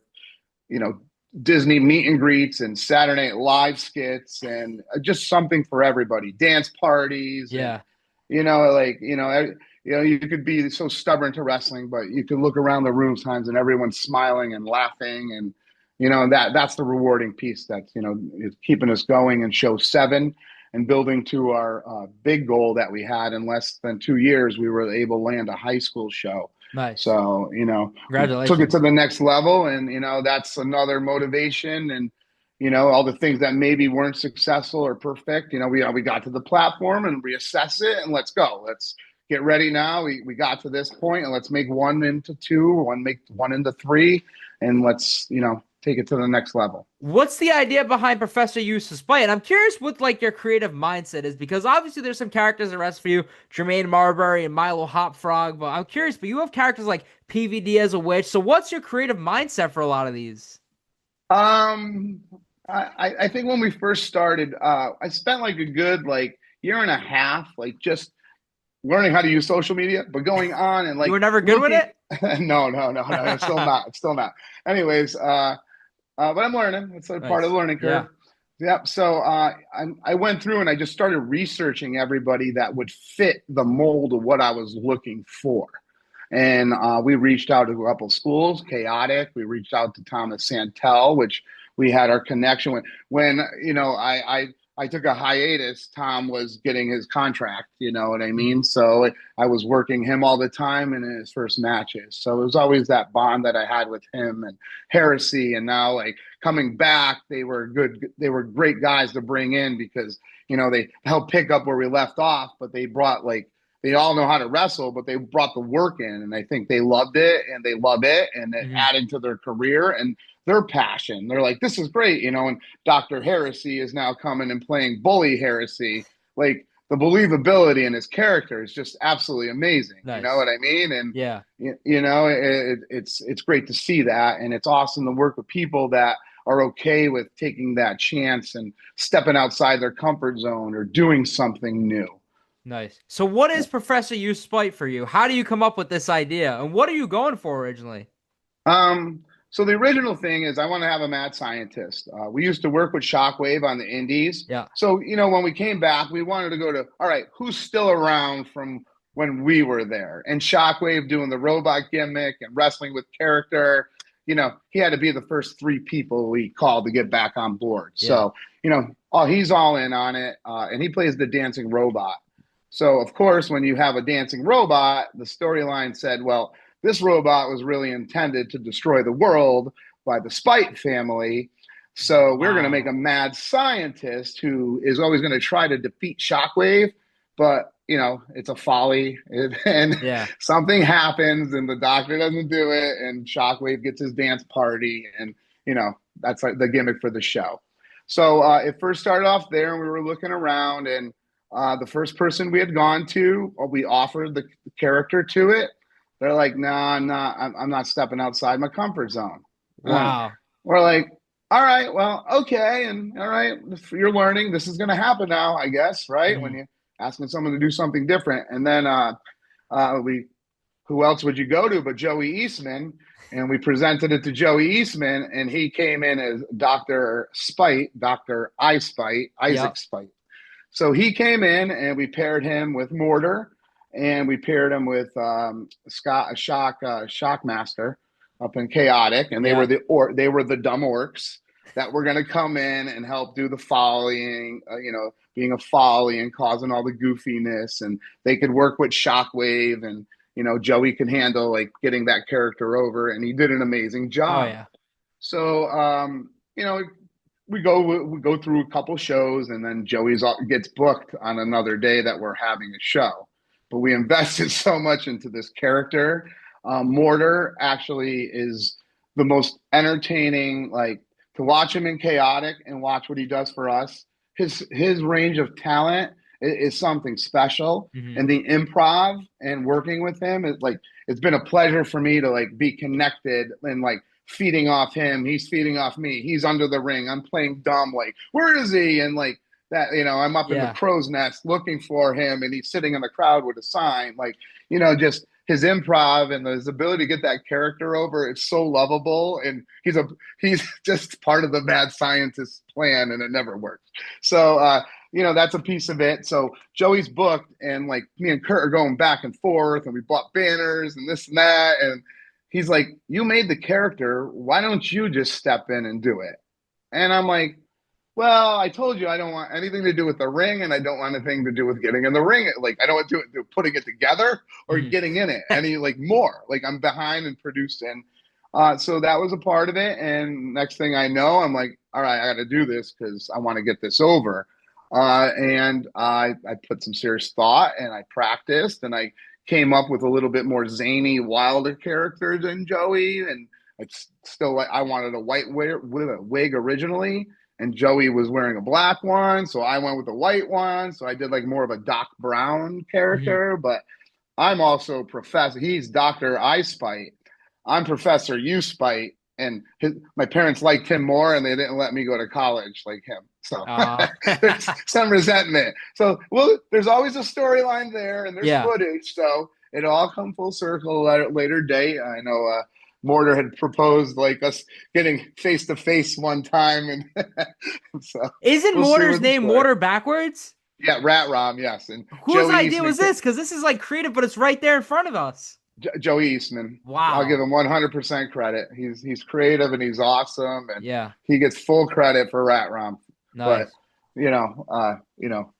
Disney meet and greets and Saturday Night Live skits, and just something for everybody. Dance parties. Yeah. And, you could be so stubborn to wrestling, but you can look around the room times and everyone's smiling and laughing. And, that's the rewarding piece that's, is keeping us going in show 7 and building to our big goal that we had. In less than 2 years, we were able to land a high school show. Nice. So, Congratulations. took it to the next level, and, that's another motivation. And, all the things that maybe weren't successful or perfect, we got to the platform and reassess it, and let's go. Let's get ready now. We got to this point, and let's make 1 into 2, make 1 into 3, and let's, take it to the next level. What's the idea behind Professor Eustace Spite? And I'm curious what like your creative mindset is, because obviously there's some characters that rest for you, Jermaine Marbury and Milo Hopfrog, but I'm curious, but you have characters like PVD as a witch. So what's your creative mindset for a lot of these? I think when we first started, I spent like a good year and a half, just learning how to use social media, but going on and like, you were never good with it? No, still not. Anyways, but I'm learning. It's a part of the learning curve. Yeah. Yep. So I went through and I just started researching everybody that would fit the mold of what I was looking for. And we reached out to a couple schools, Chaotic. We reached out to Thomas Santel, which we had our connection with. When, I took a hiatus, Tom was getting his contract, you know what I mean? So I was working him all the time in his first matches. So it was always that bond that I had with him and Heresy. And now coming back, they were great guys to bring in because, they helped pick up where we left off, but they brought they all know how to wrestle, but they brought the work in, and I think they loved it and they love it, and it added to their career and their passion. They're like, this is great, and Dr. Heresy is now coming and playing Bully Heresy. Like, the believability in his character is just absolutely amazing. Nice. You know what I mean? And yeah, it's great to see that, and it's awesome to work with people that are okay with taking that chance and stepping outside their comfort zone or doing something new. Nice. So what is Professor U Spite for you? How do you come up with this idea? And what are you going for originally? So the original thing is I want to have a mad scientist. We used to work with Shockwave on the indies. Yeah. So, when we came back, we wanted to go to, all right, who's still around from when we were there? And Shockwave doing the robot gimmick and wrestling with character, he had to be the first 3 people we called to get back on board. Yeah. So, he's all in on it. And he plays the dancing robot. So, of course, when you have a dancing robot, the storyline said, well, this robot was really intended to destroy the world by the Spite family. So we're going to make a mad scientist who is always going to try to defeat Shockwave. But, it's a folly. And something happens and the doctor doesn't do it. And Shockwave gets his dance party. And, that's like the gimmick for the show. So it first started off there and we were looking around. And the first person we had gone to, we offered the character to it. They're like, nah, I'm not stepping outside my comfort zone. Wow. We're like, all right, well, okay. And all right, you're learning. This is going to happen now, I guess, right? Mm-hmm. When you're asking someone to do something different. And then who else would you go to but Joey Eastman? And we presented it to Joey Eastman, and he came in as Dr. Spite, Dr. Isaac Spite. So he came in, and we paired him with Mortar. And we paired him with Shockmaster up in Chaotic, and they were the dumb orcs that were going to come in and help do the follying, being a folly and causing all the goofiness. And they could work with Shockwave, and Joey could handle like getting that character over, and he did an amazing job. Oh yeah. So we go through a couple shows, and then Joey gets booked on another day that we're having a show. But we invested so much into this character. Mortar actually is the most entertaining, like to watch him in Chaotic and watch what he does for us. His range of talent is something special. Mm-hmm. And the improv and working with him is like, it's been a pleasure for me to like be connected and like feeding off him. He's feeding off me. He's under the ring. I'm playing dumb. Like, where is he? And like, that, I'm up in the crow's nest looking for him, and he's sitting in the crowd with a sign. Like, just his improv and his ability to get that character over, it's so lovable. And he's just part of the mad scientist plan, and it never works. So, that's a piece of it. So Joey's booked, and like me and Kurt are going back and forth, and we bought banners and this and that. And he's like, you made the character. Why don't you just step in and do it? And I'm like, well, I told you I don't want anything to do with the ring, and I don't want anything to do with getting in the ring. Like, I don't want to do putting it together or getting in it any like more. Like, I'm behind and producing. So that was a part of it. And next thing I know, I'm like, all right, I got to do this because I want to get this over. And I put some serious thought, and I practiced, and I came up with a little bit more zany, wilder character than Joey. And it's still like I wanted a white wig originally. And Joey was wearing a black one, so I went with a white one. So I did like more of a Doc Brown character, mm-hmm. But I'm also Professor. He's Dr. I Spite. I'm Professor U Spite, and my parents liked him more, and they didn't let me go to college like him. So there's some resentment. So, there's always a storyline there, and there's footage. So it'll all come full circle at a later date. I know Mortar had proposed like us getting face to face one time, and so isn't Mortar's name Mortar backwards? Yeah, Rat Rom, yes. And whose idea was this? Because this is like creative, but it's right there in front of us. Joey Eastman. Wow, I'll give him 100% credit. He's creative and he's awesome, and he gets full credit for Rat Rom. Nice. But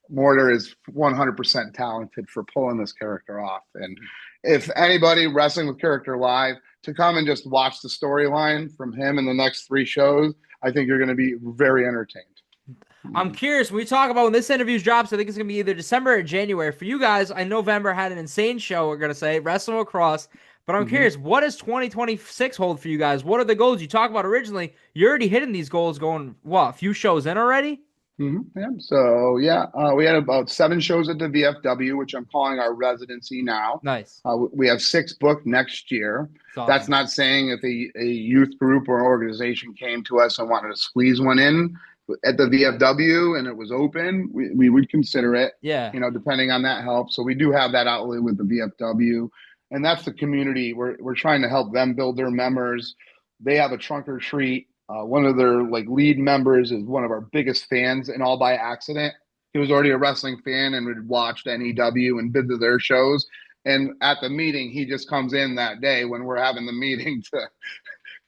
Mortar is 100% talented for pulling this character off. And if anybody wrestling with character live, to come and just watch the storyline from him in the next 3 shows, I think you're going to be very entertained. I'm curious, when we talk about when this interview drops, I think it's going to be either December or January. For you guys, I know November had an insane show, we're going to say, Wrestling Across. But I'm curious, what does 2026 hold for you guys? What are the goals you talked about originally? You're already hitting these goals going, a few shows in already? Yeah. So yeah, we had about 7 shows at the VFW, which I'm calling our residency now. Nice. We have 6 booked next year. It's That's awesome. not saying if a youth group or organization came to us and wanted to squeeze one in at the VFW and it was open, we would consider it, Yeah. depending on that help. So we do have that outlet with the VFW, and that's the community. We're trying to help them build their members. They have a trunk or treat. One of their like lead members is one of our biggest fans, and all by accident. He was already a wrestling fan and had watched NEW and been to their shows. And at the meeting, he just comes in that day when we're having the meeting to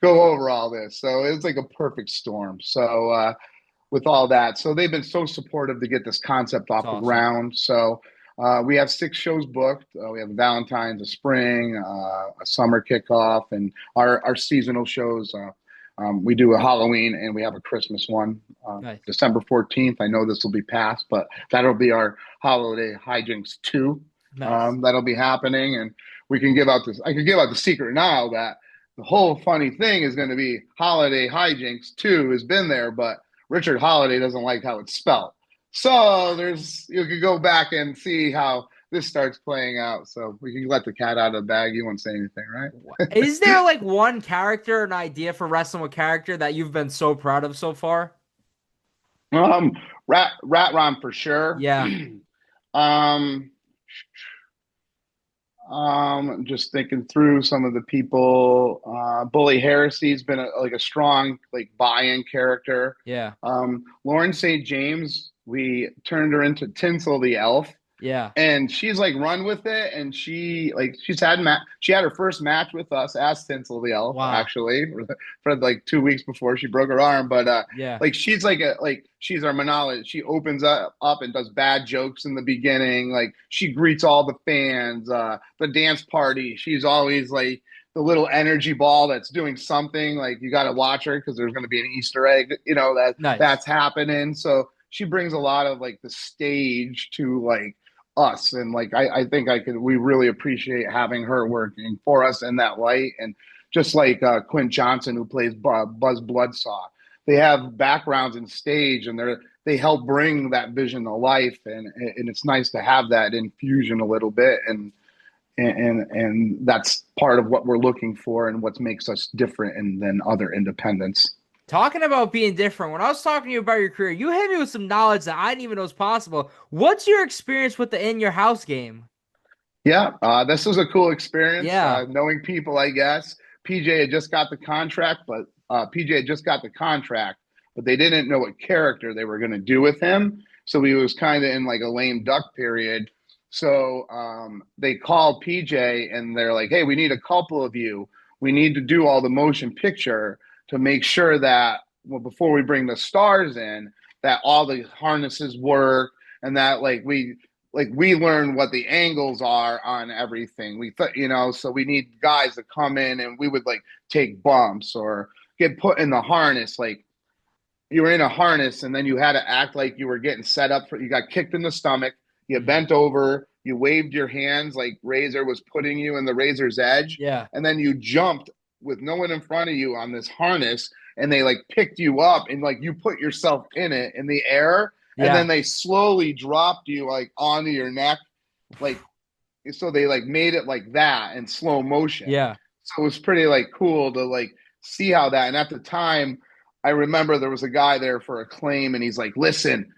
go over all this. So it's like a perfect storm. So with all that, so they've been so supportive to get this concept It's off the awesome. ground. So we have 6 shows booked. We have Valentine's, a spring, a summer kickoff, and our seasonal shows. We do a Halloween and we have a Christmas one, Nice. December 14th. I know this will be passed, but that'll be our holiday hijinks 2. Nice. That'll be happening, and we can give out this. I can give out the secret now that the whole funny thing is going to be holiday hijinks 2 has been there, but Richard Holiday doesn't like how it's spelled. So you can go back and see how this starts playing out. So we can let the cat out of the bag. You won't say anything, right? Is there like one character, an idea for wrestling with character that you've been so proud of so far? Um, Rat Ron for sure. Yeah. um, just thinking through some of the people. Bully Heresy's been like a strong like buy-in character. Yeah. Lauren St. James, we turned her into Tinsel the Elf, Yeah. and she's like run with it, and she's had she had her first match with us as Tinsel the Elf, Wow. actually, for like 2 weeks before she broke her arm. But Yeah. like she's our monologue. She opens up and does bad jokes in the beginning. Like she greets all the fans. The dance party, she's always like the little energy ball that's doing something. Like you got to watch her because there's going to be an Easter egg, Nice. that's happening. So she brings a lot of like the stage to like us, and like I think we really appreciate having her working for us in that light. And just like Quint Johnson, who plays Buzz Bloodsaw, they have backgrounds in stage, and they help bring that vision to life, and it's nice to have that infusion a little bit, and that's part of what we're looking for and what makes us different than other independents. Talking about being different, when I was talking to you about your career, you hit me with some knowledge that I didn't even know was possible. What's your experience with the In Your House game? Yeah, this was a cool experience. Yeah. Knowing people, I guess. PJ had just got the contract, but they didn't know what character they were going to do with him. So he was kind of in like a lame duck period. So they called PJ and they're like, "Hey, we need a couple of you. We need to do all the motion picture to make sure that, well, before we bring the stars in, that all the harnesses work, and that we learn what the angles are on everything. We thought, so we need guys to come in, and we would like take bumps or get put in the harness. Like you were in a harness and then you had to act like you were getting set up you got kicked in the stomach. You bent over, you waved your hands like Razor was putting you in the razor's edge. Yeah. And then you jumped with no one in front of you on this harness, and they like picked you up and like you put yourself in it in the air. And Yeah. then they slowly dropped you like onto your neck. Like, so they like made it like that in slow motion. Yeah. So it was pretty like cool to like see how that. And at the time, I remember there was a guy there for a claim, and he's like, "Listen,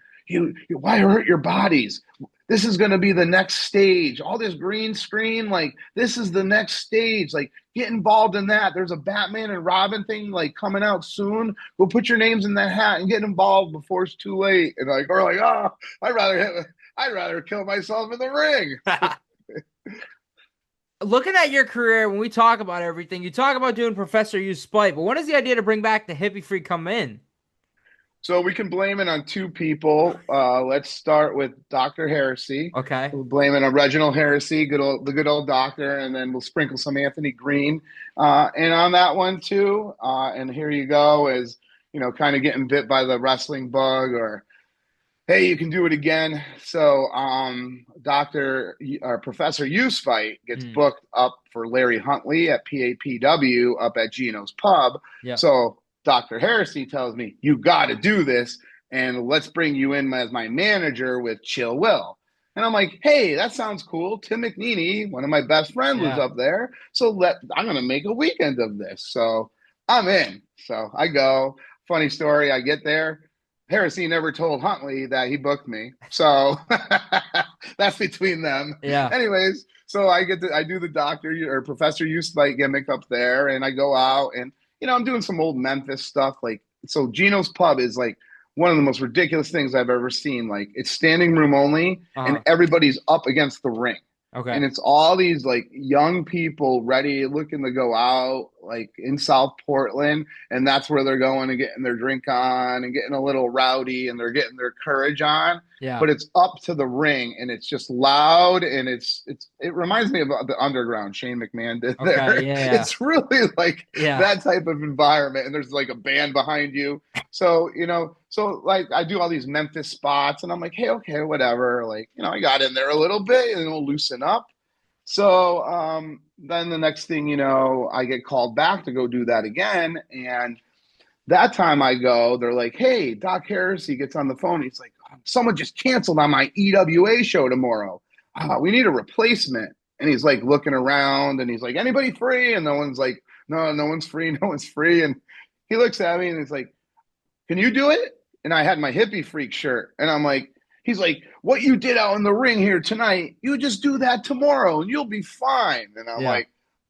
why hurt your bodies? This is going to be the next stage. All this green screen, like this is the next stage. Like get involved in that. There's a Batman and Robin thing like coming out soon. Go put your names in that hat and get involved before it's too late." And like we're like, "Oh, I'd rather kill myself in the ring." Looking at your career, when we talk about everything, you talk about doing Professor U's Spite, but when is the idea to bring back the Hippie Freak come in? So we can blame it on 2 people. Let's start with Dr. Heresy. Okay. We'll blame it on Reginald Heresy, the good old doctor, and then we'll sprinkle some Anthony Green and on that one too. And here you go, as kind of getting bit by the wrestling bug, or hey, you can do it again. So Professor U's fight gets booked up for Larry Huntley at PAPW up at Gino's Pub. Yeah. So Dr. Heresy tells me, "You got to do this." and let's bring you in as my manager with Chill Will. And I'm like, hey, that sounds cool. Tim McNeely, one of my best friends, was up there. So I'm going to make a weekend of this. So I'm in. So I go. Funny story. I get there. Heresy never told Huntley that he booked me. So that's between them. Yeah. Anyways, so I do the doctor or Professor Youthlight gimmick up there, and I go out and, I'm doing some old Memphis stuff. Like, so Gino's Pub is like one of the most ridiculous things I've ever seen. Like, it's standing room only, and everybody's up against the ring. Okay. And it's all these like young people ready, looking to go out, like in South Portland. And that's where they're going and getting their drink on and getting a little rowdy, and they're getting their courage on. Yeah. But it's up to the ring, and it's just loud, and it reminds me of the Underground Shane McMahon did there. Yeah. It's really like that type of environment, and there's like a band behind you. So, so like I do all these Memphis spots, and I'm like, hey, okay, whatever. Like, I got in there a little bit and it'll loosen up. So then the next thing, I get called back to go do that again. And that time I go, they're like, hey, Doc Heresy gets on the phone. He's like, someone just canceled on my EWA show tomorrow. We need a replacement. And he's like looking around, and he's like, anybody free? And no one's like, no one's free. No one's free. And he looks at me and he's like, can you do it? And I had my Hippie Freak shirt. And I'm like, he's like, what you did out in the ring here tonight, you just do that tomorrow and you'll be fine. And I'm like,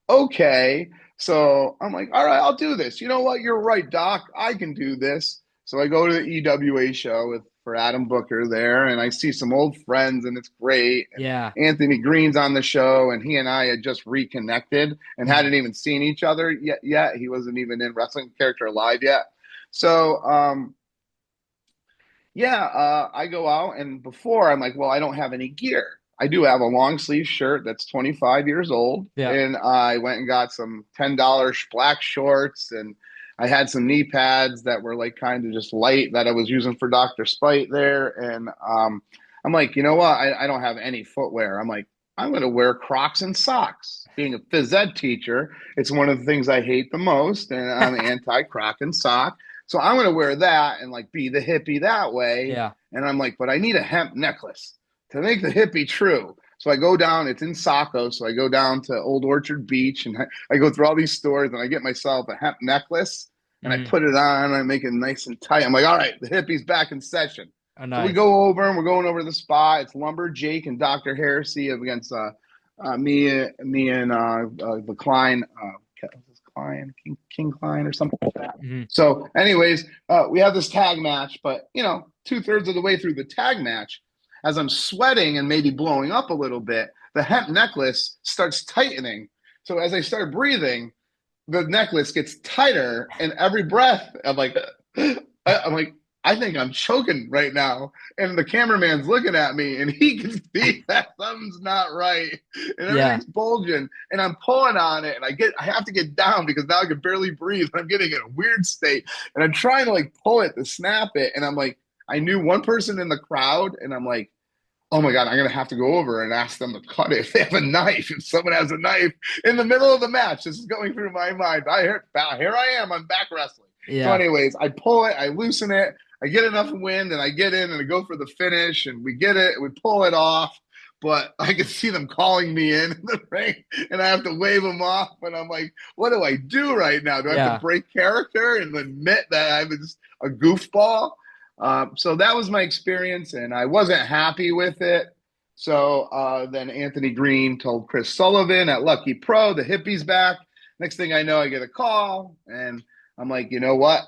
okay. So I'm like, all right, I'll do this. You know what? You're right, Doc. I can do this. So I go to the EWA show for Adam Booker there, and I see some old friends, and it's great. Yeah. Anthony Green's on the show, and he and I had just reconnected and hadn't even seen each other yet. He wasn't even in Wrestling Character Live yet. So, I go out, and before I'm like, well, I don't have any gear. I do have a long sleeve shirt that's 25 years old. Yeah. And I went and got some $10 black shorts, and I had some knee pads that were like kind of just light that I was using for Dr. Spite there. And I'm like, you know what? I don't have any footwear. I'm like, I'm going to wear Crocs and socks. Being a phys ed teacher, it's one of the things I hate the most, and I'm anti-Croc and sock. So I'm going to wear that and like be the hippie that way. Yeah. And I'm like, but I need a hemp necklace to make the hippie true. So I go down, it's in Saco. So I go down to Old Orchard Beach, and I go through all these stores, and I get myself a hemp necklace, and I put it on, and I make it nice and tight. I'm like, all right, the hippie's back in session. Oh, nice. So we go over, and we're going over the spot. It's Lumber Jake and Dr. Heresy against me and the Klein, King Klein or something like that. Mm-hmm. So anyways, we have this tag match, but 2/3 of the way through the tag match, as I'm sweating and maybe blowing up a little bit, the hemp necklace starts tightening. So as I start breathing, the necklace gets tighter, and every breath I'm like, I think I'm choking right now. And the cameraman's looking at me, and he can see that something's not right. And everything's bulging, and I'm pulling on it, and I have to get down because now I can barely breathe. I'm getting in a weird state, and I'm trying to like pull it to snap it. And I'm like, I knew one person in the crowd, and I'm like, oh my God, I'm going to have to go over and ask them to cut it if they have a knife. If someone has a knife in the middle of the match, this is going through my mind. Here I am, I'm back wrestling. Yeah. So anyways, I pull it, I loosen it, I get enough wind, and I get in, and I go for the finish, and we get it, we pull it off. But I can see them calling me in the ring, and I have to wave them off. And I'm like, what do I do right now? Do I have to break character and admit that I'm just a goofball? So that was my experience, and I wasn't happy with it. So then Anthony Green told Chris Sullivan at Lucky Pro, the hippie's back. Next thing I know, I get a call, and I'm like, you know what?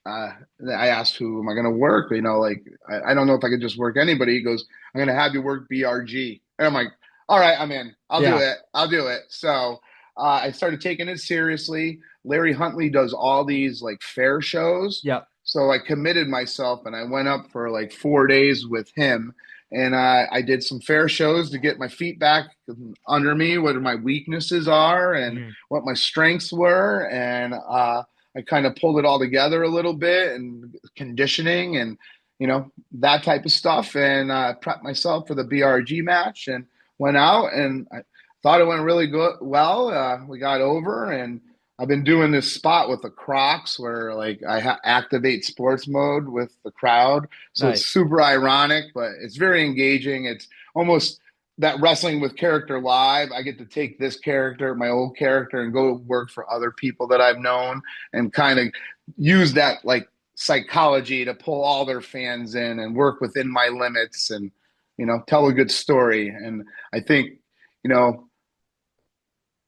I asked, who am I going to work? I don't know if I could just work anybody. He goes, I'm going to have you work BRG. And I'm like, all right, I'm in. I'll do it. So I started taking it seriously. Larry Huntley does all these like fair shows. Yep. So I committed myself, and I went up for like 4 days with him, and I did some fair shows to get my feet back under me, what my weaknesses are and what my strengths were. And I kind of pulled it all together a little bit, and conditioning and, that type of stuff, and prepped myself for the BRG match and went out, and I thought it went really good. Well, we got over, and I've been doing this spot with the Crocs where like activate sports mode with the crowd. So it's Nice. super ironic, but it's very engaging. It's almost that wrestling with character live. I get to take this character, my old character, and go work for other people that I've known and kind of use that like psychology to pull all their fans in and work within my limits and, tell a good story. And I think, you know,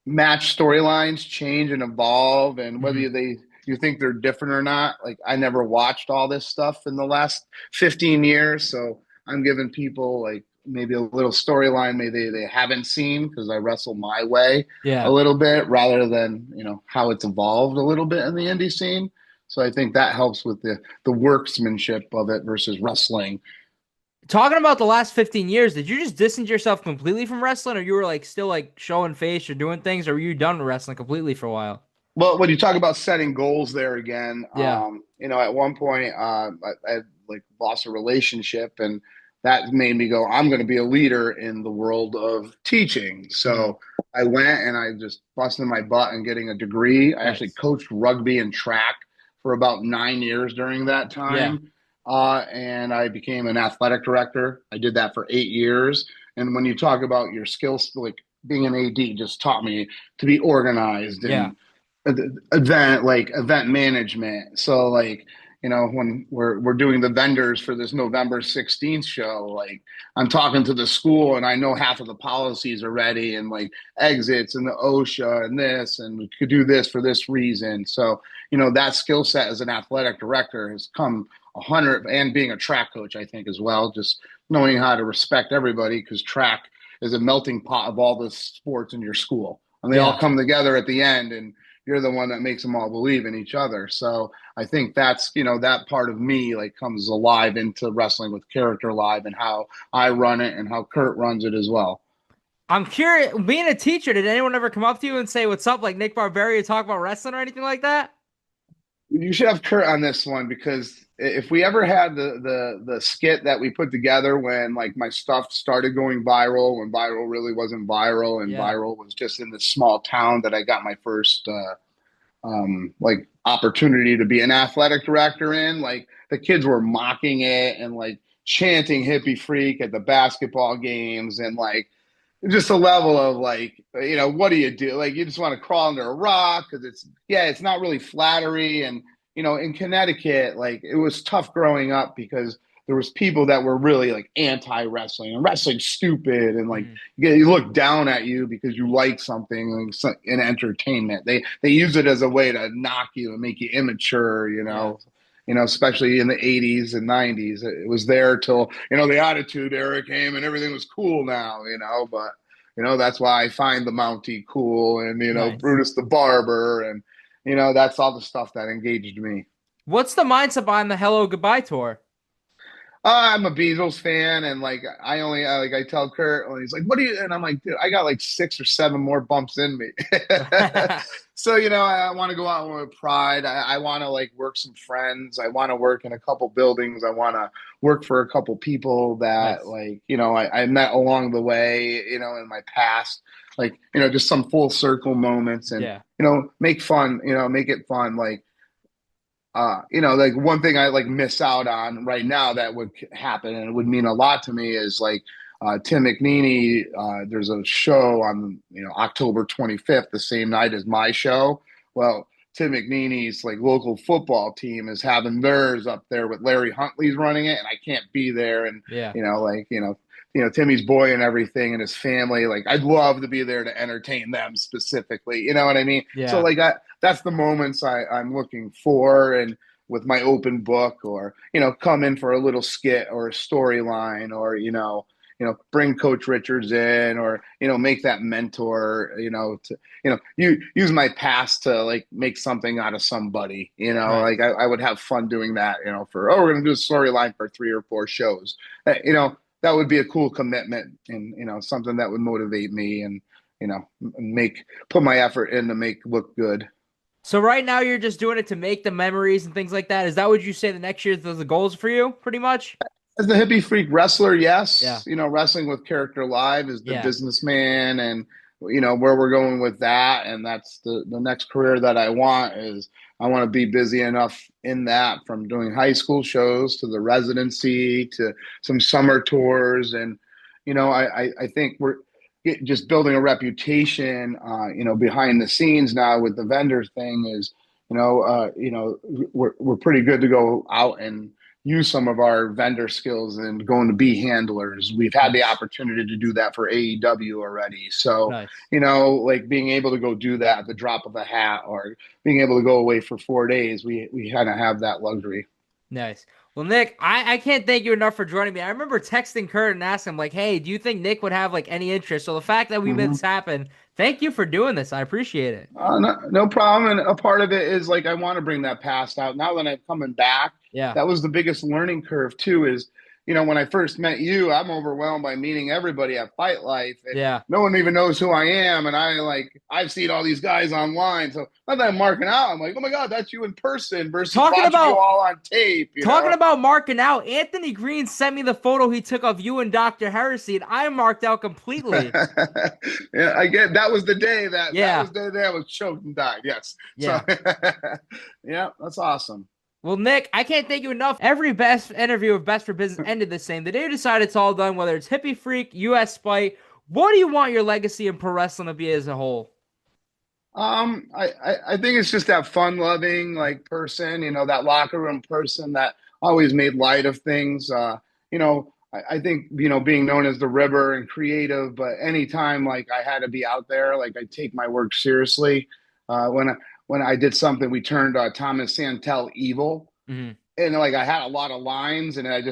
match storylines change and evolve, and whether you think they're different or not. Like, I never watched all this stuff in the last 15 years, so I'm giving people like maybe a little storyline maybe they haven't seen because I wrestle my way a Yeah. little bit rather than how it's evolved a little bit in the indie scene. So I think that helps with the worksmanship of it versus wrestling. Talking about the last 15 years, did you just distance yourself completely from wrestling, or you were like still like showing face or doing things, or were you done with wrestling completely for a while? Well, when you talk about setting goals there again, Yeah. at one point, I had like lost a relationship, and that made me go, I'm going to be a leader in the world of teaching. So I went and I just busted my butt and getting a degree. I actually coached rugby and track for about 9 years during that Yeah. time. And I became an athletic director. I did that for 8 years. And when you talk about your skills, like being an AD just taught me to be organized Yeah. and event management. So like, when we're doing the vendors for this November 16th show, like I'm talking to the school and I know half of the policies already and like exits and the OSHA and this, and we could do this for this reason. So, that skill set as an athletic director has come 100, and being a track coach, I think as well, just knowing how to respect everybody, because track is a melting pot of all the sports in your school, and they all come together at the end, and you're the one that makes them all believe in each other. So I think that's, that part of me like comes alive into wrestling with character live and how I run it and how Kurt runs it as well. I'm curious, being a teacher, did anyone ever come up to you and say, "What's up," like Nick Barberri, and talk about wrestling or anything like that? You should have Kurt on this one, because if we ever had the skit that we put together when like my stuff started going viral, when viral really wasn't viral and Yeah. viral was just in this small town that I got my first like opportunity to be an athletic director in, like the kids were mocking it and like chanting hippie freak at the basketball games, and like just a level of like, what do you do? Like, you just want to crawl under a rock because it's not really flattery. And, in Connecticut, like it was tough growing up because there was people that were really like anti-wrestling and wrestling stupid. And like, you look down at you because you like something like in entertainment. They use it as a way to knock you and make you immature, especially in the 80s and 90s. It was there till, the Attitude Era came and everything was cool now, but, that's why I find the Mountie cool and, Nice. Brutus the Barber and, that's all the stuff that engaged me. What's the mindset behind the Hello Goodbye tour? I'm a Beatles fan, and like I tell Kurt, and he's like, "What do you?" And I'm like, "Dude, I got like 6 or 7 more bumps in me." So I want to go out with pride. I want to like work some friends. I want to work in a couple buildings. I want to work for a couple people that like I met along the way. In my past, like just some full circle moments, and make fun. Make it fun. Like like one thing I like miss out on right now that would happen and it would mean a lot to me is like Tim McNeely. There's a show on October 25th, the same night as my show. Well, Tim McNeely's like local football team is having theirs up there with Larry Huntley's running it, and I can't be there. And Timmy's boy and everything and his family. Like, I'd love to be there to entertain them specifically. You know what I mean? Yeah. So like that's the moments I'm looking for, and with my open book, or come in for a little skit or a storyline, or bring Coach Richards in, or make that mentor, to you use my past to like make something out of somebody. Like I would have fun doing that. For we're gonna do a storyline for 3 or 4 shows. That would be a cool commitment, and something that would motivate me, and put my effort in to make look good. So right now you're just doing it to make the memories and things like that. Is that what you say the next year the goals for you, pretty much? As the hippie freak wrestler, yes. Yeah. Wrestling with character live is the businessman and where we're going with that. And that's the next career that I want is I want to be busy enough in that, from doing high school shows to the residency to some summer tours. And, I think we're just building a reputation, behind the scenes now with the vendor thing is, we're pretty good to go out and use some of our vendor skills and going to be handlers. We've had the opportunity to do that for AEW already. So, Nice. like being able to go do that at the drop of a hat, or being able to go away for 4 days, we kind of have that luxury. Nice. Well, Nick, I can't thank you enough for joining me. I remember texting Kurt and asking him, like, hey, do you think Nick would have, like, any interest? So the fact that we made this happen, thank you for doing this. I appreciate it. No problem. And a part of it is, like, I want to bring that past out. Now that I'm coming back, that was the biggest learning curve, too, is, when I first met you, I'm overwhelmed by meeting everybody at Fight Life. And no one even knows who I am. And I've seen all these guys online. So not that I'm marking out. I'm like, oh my God, that's you in person versus watching you all on tape. Talking about marking out, Anthony Green sent me the photo he took of you and Dr. Heresy, and I marked out completely. Yeah, I get that was the day that was the day I was choked and died. Yes. Yeah. So, yeah, that's awesome. Well, Nick, I can't thank you enough. Every best interview of Best for Business ended the same. The day you decide it's all done, whether it's Hippie Freak, US Spite, what do you want your legacy in pro wrestling to be as a whole? I think it's just that fun-loving, like, person, that locker room person that always made light of things. I think, being known as the River and creative, but anytime, like, I had to be out there, like, I take my work seriously. When I did something, we turned Thomas Santel evil. Mm-hmm. And, like, I had a lot of lines, and I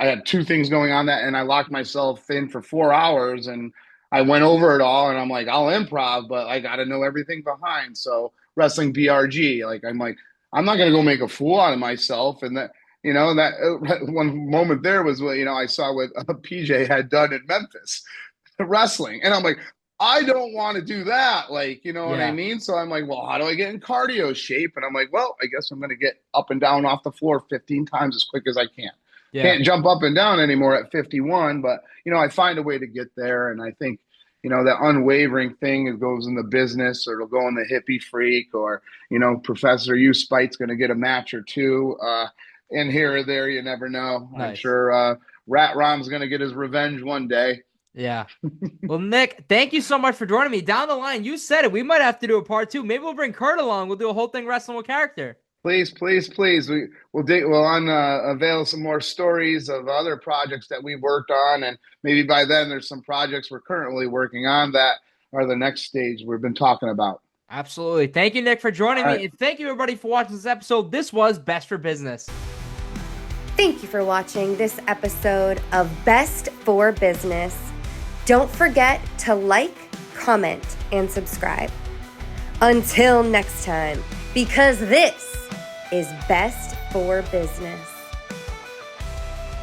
had two things going on that, and I locked myself in for 4 hours, and I went over it all, and I'm like, I'll improv, but I got to know everything behind. So wrestling BRG, I'm not going to go make a fool out of myself. And that, that one moment there was what, I saw what PJ had done in Memphis wrestling. And I'm like, I don't want to do that. Like, what I mean? So I'm like, well, how do I get in cardio shape? And I'm like, well, I guess I'm going to get up and down off the floor 15 times as quick as I can. Yeah. Can't jump up and down anymore at 51, but, I find a way to get there. And I think, that unwavering thing, it goes in the business, or it'll go in the Hippie Freak, or, Professor U Spite's going to get a match or two. And here or there, you never know. Nice. I'm sure Rat Rom's going to get his revenge one day. Yeah. Well, Nick, thank you so much for joining me. Down the line, you said it. We might have to do a part 2. Maybe we'll bring Kurt along. We'll do a whole thing wrestling with character. Please. We'll unveil some more stories of other projects that we've worked on, and maybe by then there's some projects we're currently working on that are the next stage we've been talking about. Absolutely. Thank you, Nick, for joining me, and thank you, everybody, for watching this episode. This was Best for Business. Thank you for watching this episode of Best for Business. Don't forget to like, comment, and subscribe. Until next time, because this is Best for Business.